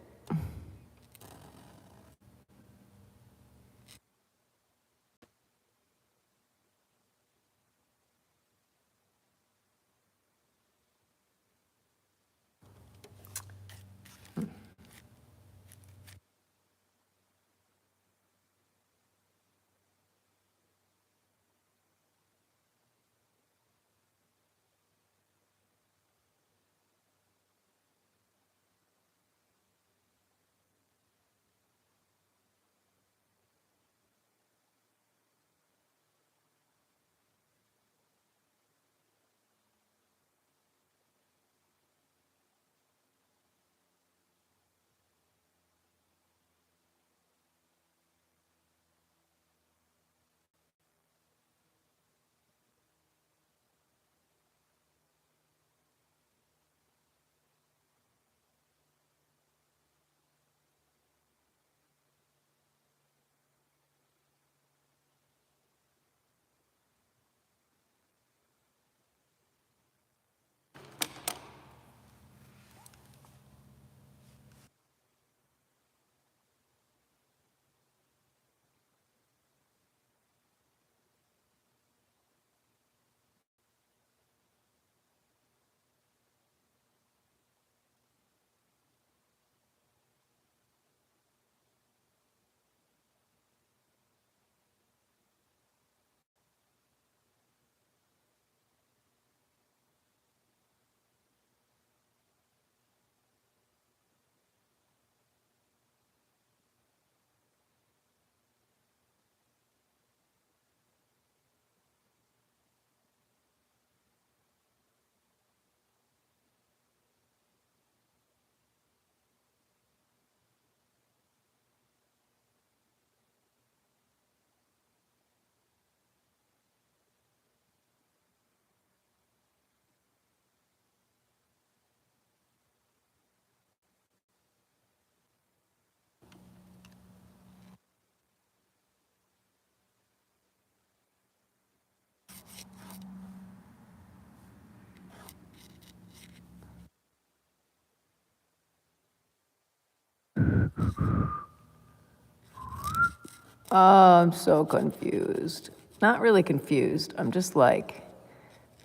Oh, I'm so confused. Not really confused. I'm just like,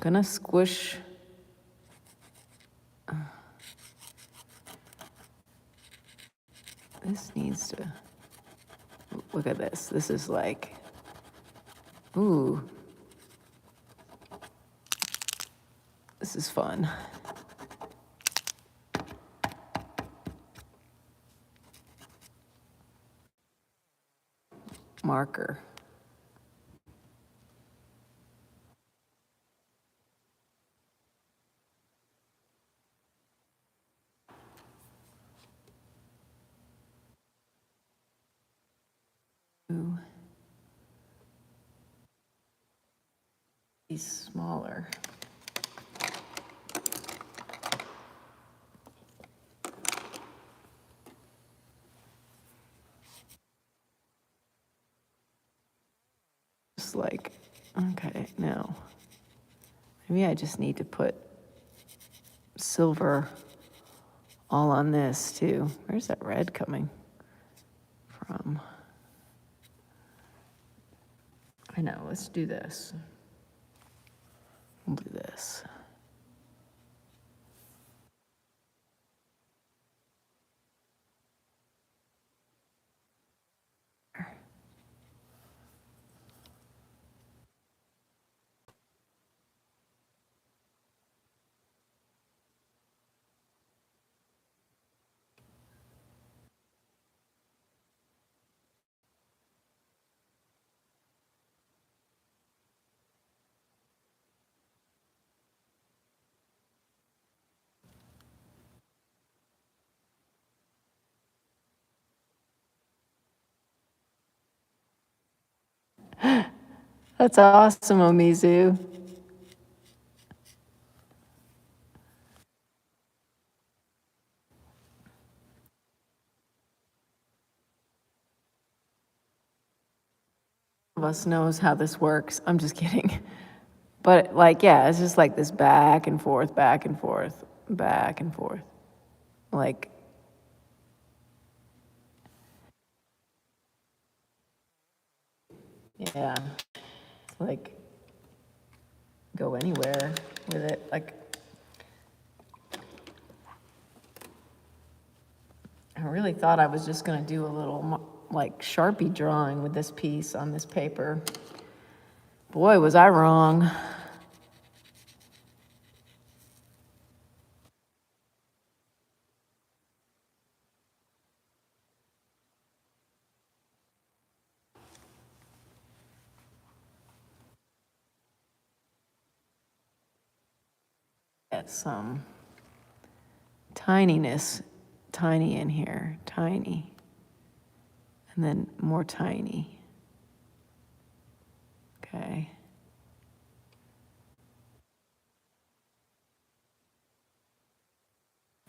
gonna squish. This needs to, look at this. This is like, ooh. This is fun. Marker. Ooh. He's smaller. Just like, okay, no. Maybe I just need to put silver all on this too. Where's that red coming from? I know, let's do this. We'll do this. That's awesome, Omizu. Of us knows how this works. I'm just kidding. But like, yeah, it's just like this back and forth, back and forth, back and forth. Like, yeah, like go anywhere with it. Like, I really thought I was just gonna do a little like Sharpie drawing with this piece on this paper. Boy, was I wrong. Get some tininess, tiny in here, tiny, and then more tiny. Okay.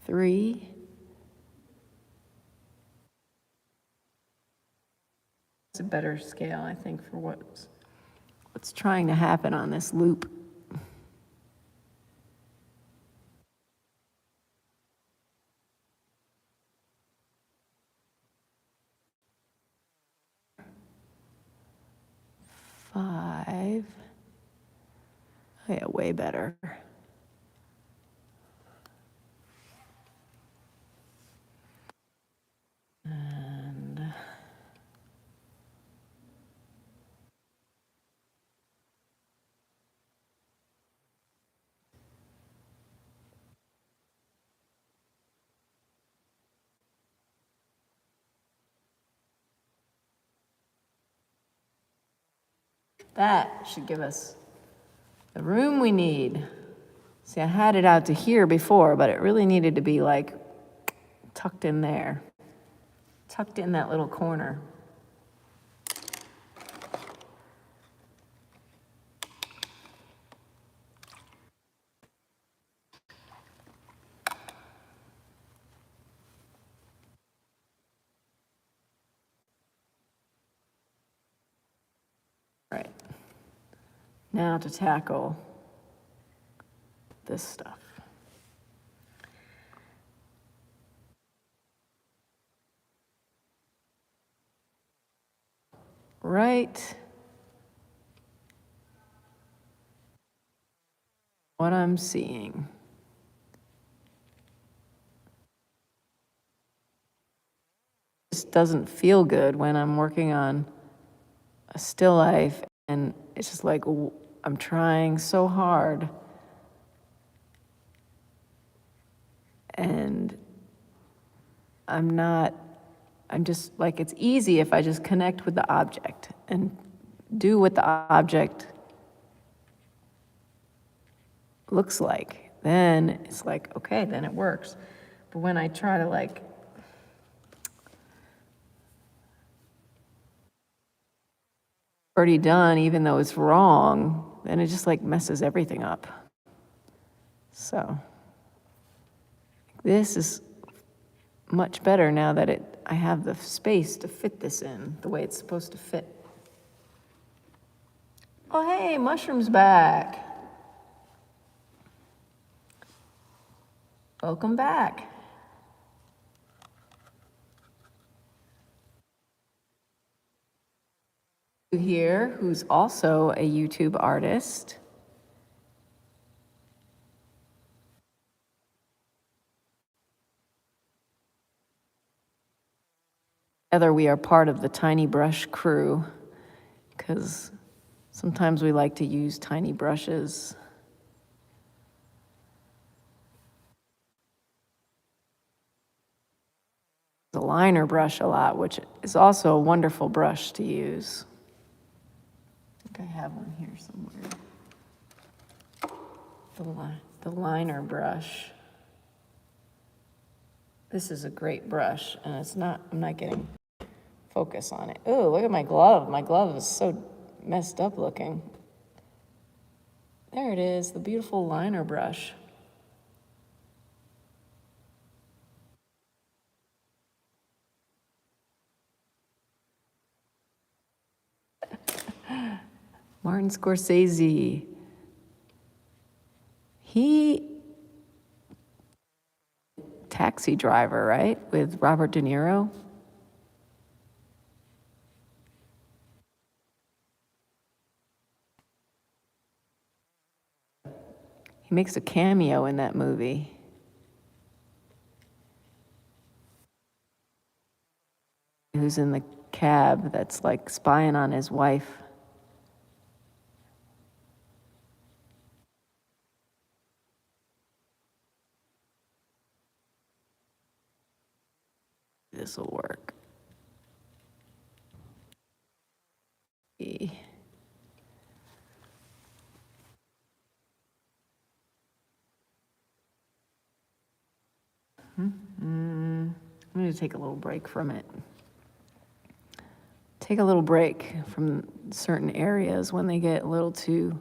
Three. It's a better scale, I think, for what's trying to happen on this loop. Five. Oh yeah, way better. And that should give us the room we need. See, I had it out to here before, but it really needed to be like tucked in there, tucked in that little corner. Right. Now to tackle this stuff. Right. What I'm seeing. It just doesn't feel good when I'm working on a still life, and it's just like I'm trying so hard, and I'm just like, it's easy if I just connect with the object and do what the object looks like. Then it's like, okay, then it works. But when I try to like already done, even though it's wrong, then it just like messes everything up. So this is much better now that I have the space to fit this in the way it's supposed to fit. Oh, hey, Mushroom's back. Welcome back. Here, who's also a YouTube artist. Together we are part of the Tiny Brush crew, because sometimes we like to use tiny brushes. The liner brush a lot, which is also a wonderful brush to use. I think I have one here somewhere. The liner brush. This is a great brush, and I'm not getting focus on it. Oh, look at my glove. My glove is so messed up looking. There it is, the beautiful liner brush. Martin Scorsese. He, Taxi Driver, right? With Robert De Niro. He makes a cameo in that movie. Who's in the cab that's like spying on his wife. This will work. I'm going to take a little break from it. Take a little break from certain areas when they get a little too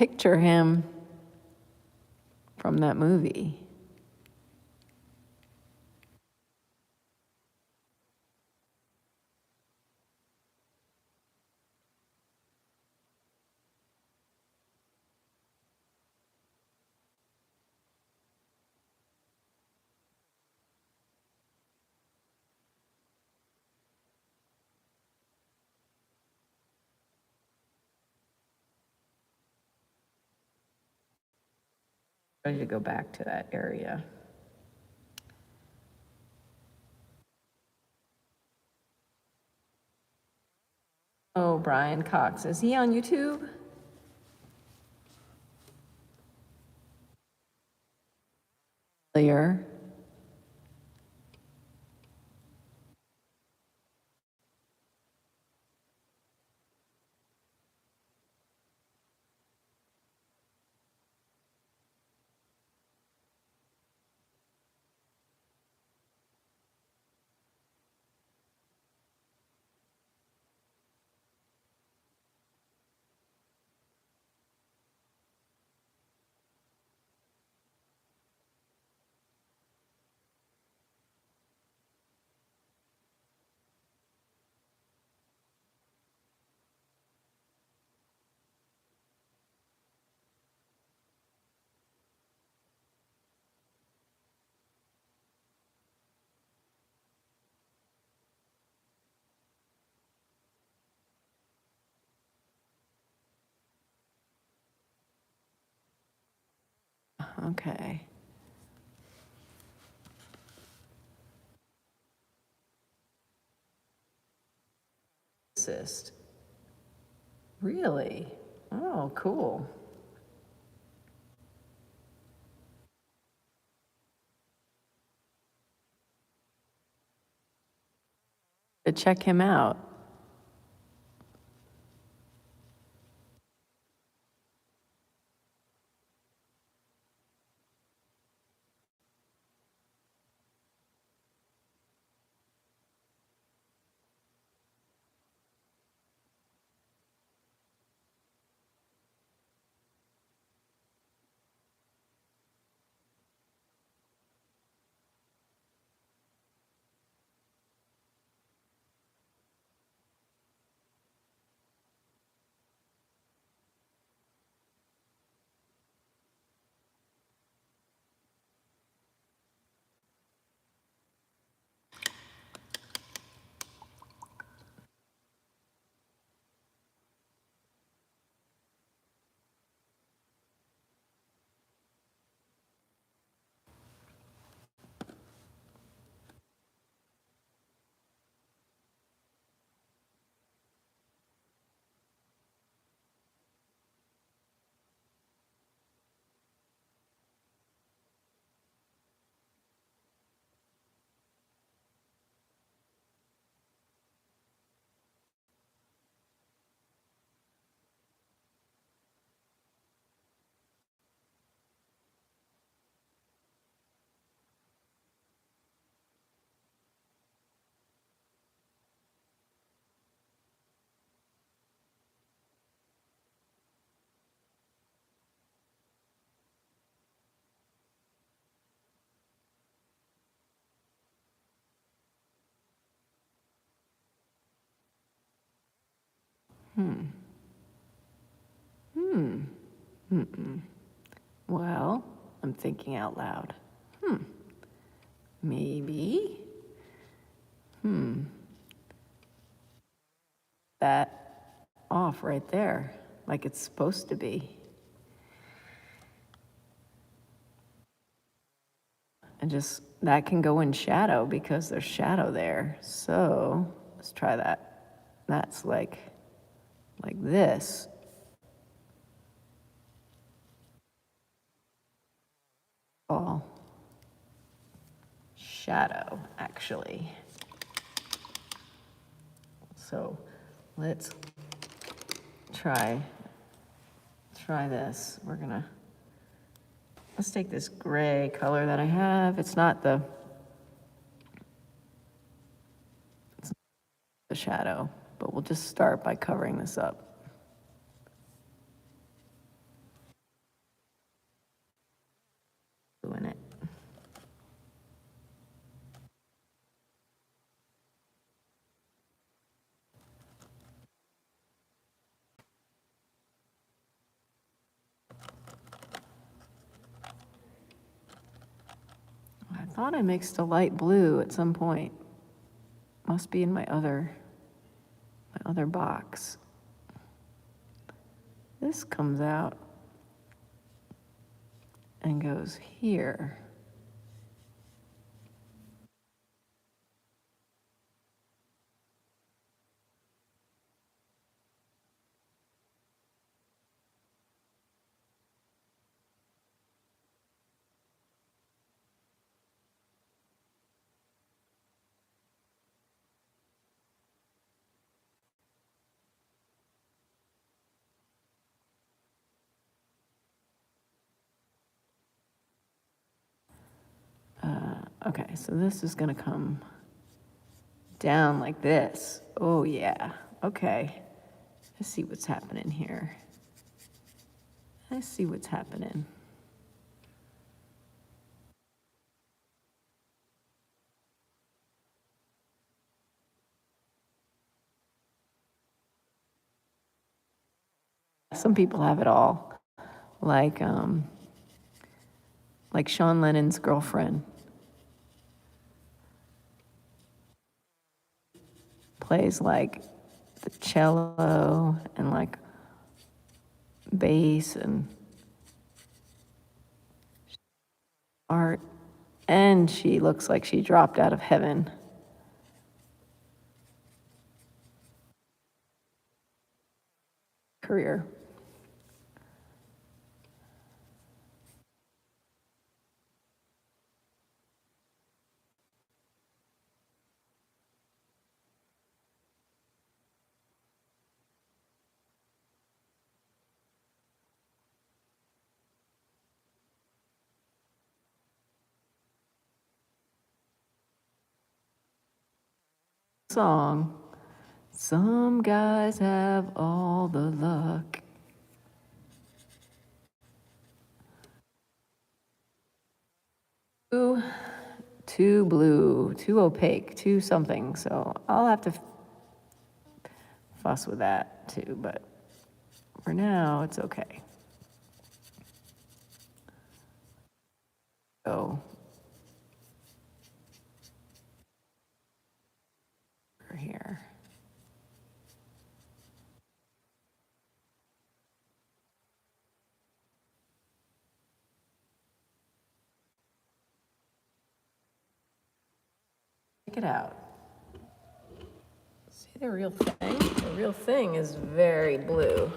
picture him from that movie. Ready to go back to that area. Oh, Brian Cox, is he on YouTube? Clear. Okay. Assist. Really? Oh, cool. To check him out. Well, I'm thinking out loud. Maybe. That off right there, like it's supposed to be. And just, that can go in shadow because there's shadow there. So let's try that. That's like this. All shadow, actually. So let's try this. Let's take this gray color that I have. It's not the shadow, but we'll just start by covering this up. In it. I thought I mixed a light blue at some point. Must be in my other box. This comes out and goes here. Okay, so this is gonna come down like this. Oh yeah, okay. I see what's happening here. I see what's happening. Some people have it all, like Sean Lennon's girlfriend. Plays like the cello and like bass and art, and she looks like she dropped out of heaven. Career. Song. Some guys have all the luck. Too blue, too opaque, too something. So I'll have to fuss with that too, but for now it's okay. So we're here. Check it out. See the real thing? The real thing is very blue.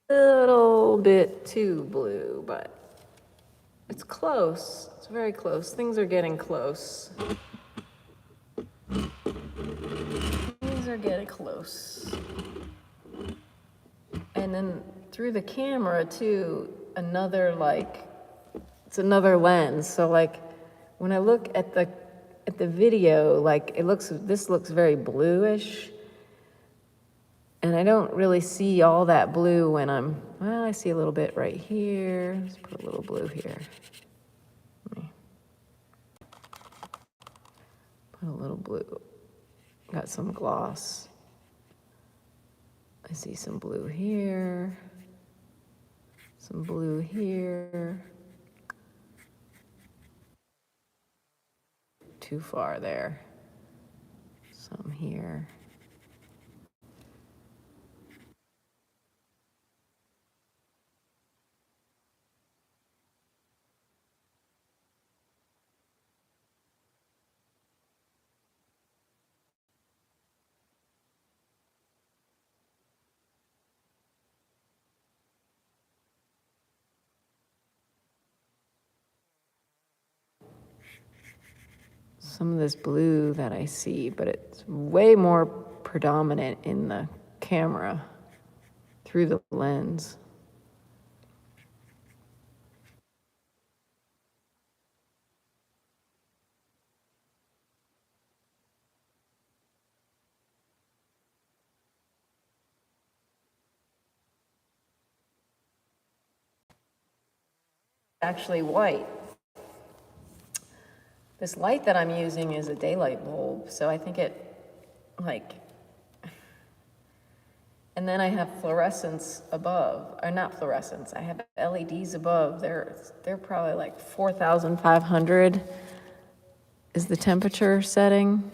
Little bit too blue, but it's close. It's very close. Things are getting close. Things are getting close. And then through the camera too, it's another lens. So like when I look at the video, like this looks very bluish. And I don't really see all that blue when well, I see a little bit right here. Let's put a little blue here. Put a little blue. Got some gloss. I see some blue here. Some blue here. Too far there. Some here. Some of this blue that I see, but it's way more predominant in the camera through the lens. Actually white. This light that I'm using is a daylight bulb, so I think it, like, and then I have fluorescence above, or not fluorescence, I have LEDs above. They're probably like 4,500 is the temperature setting.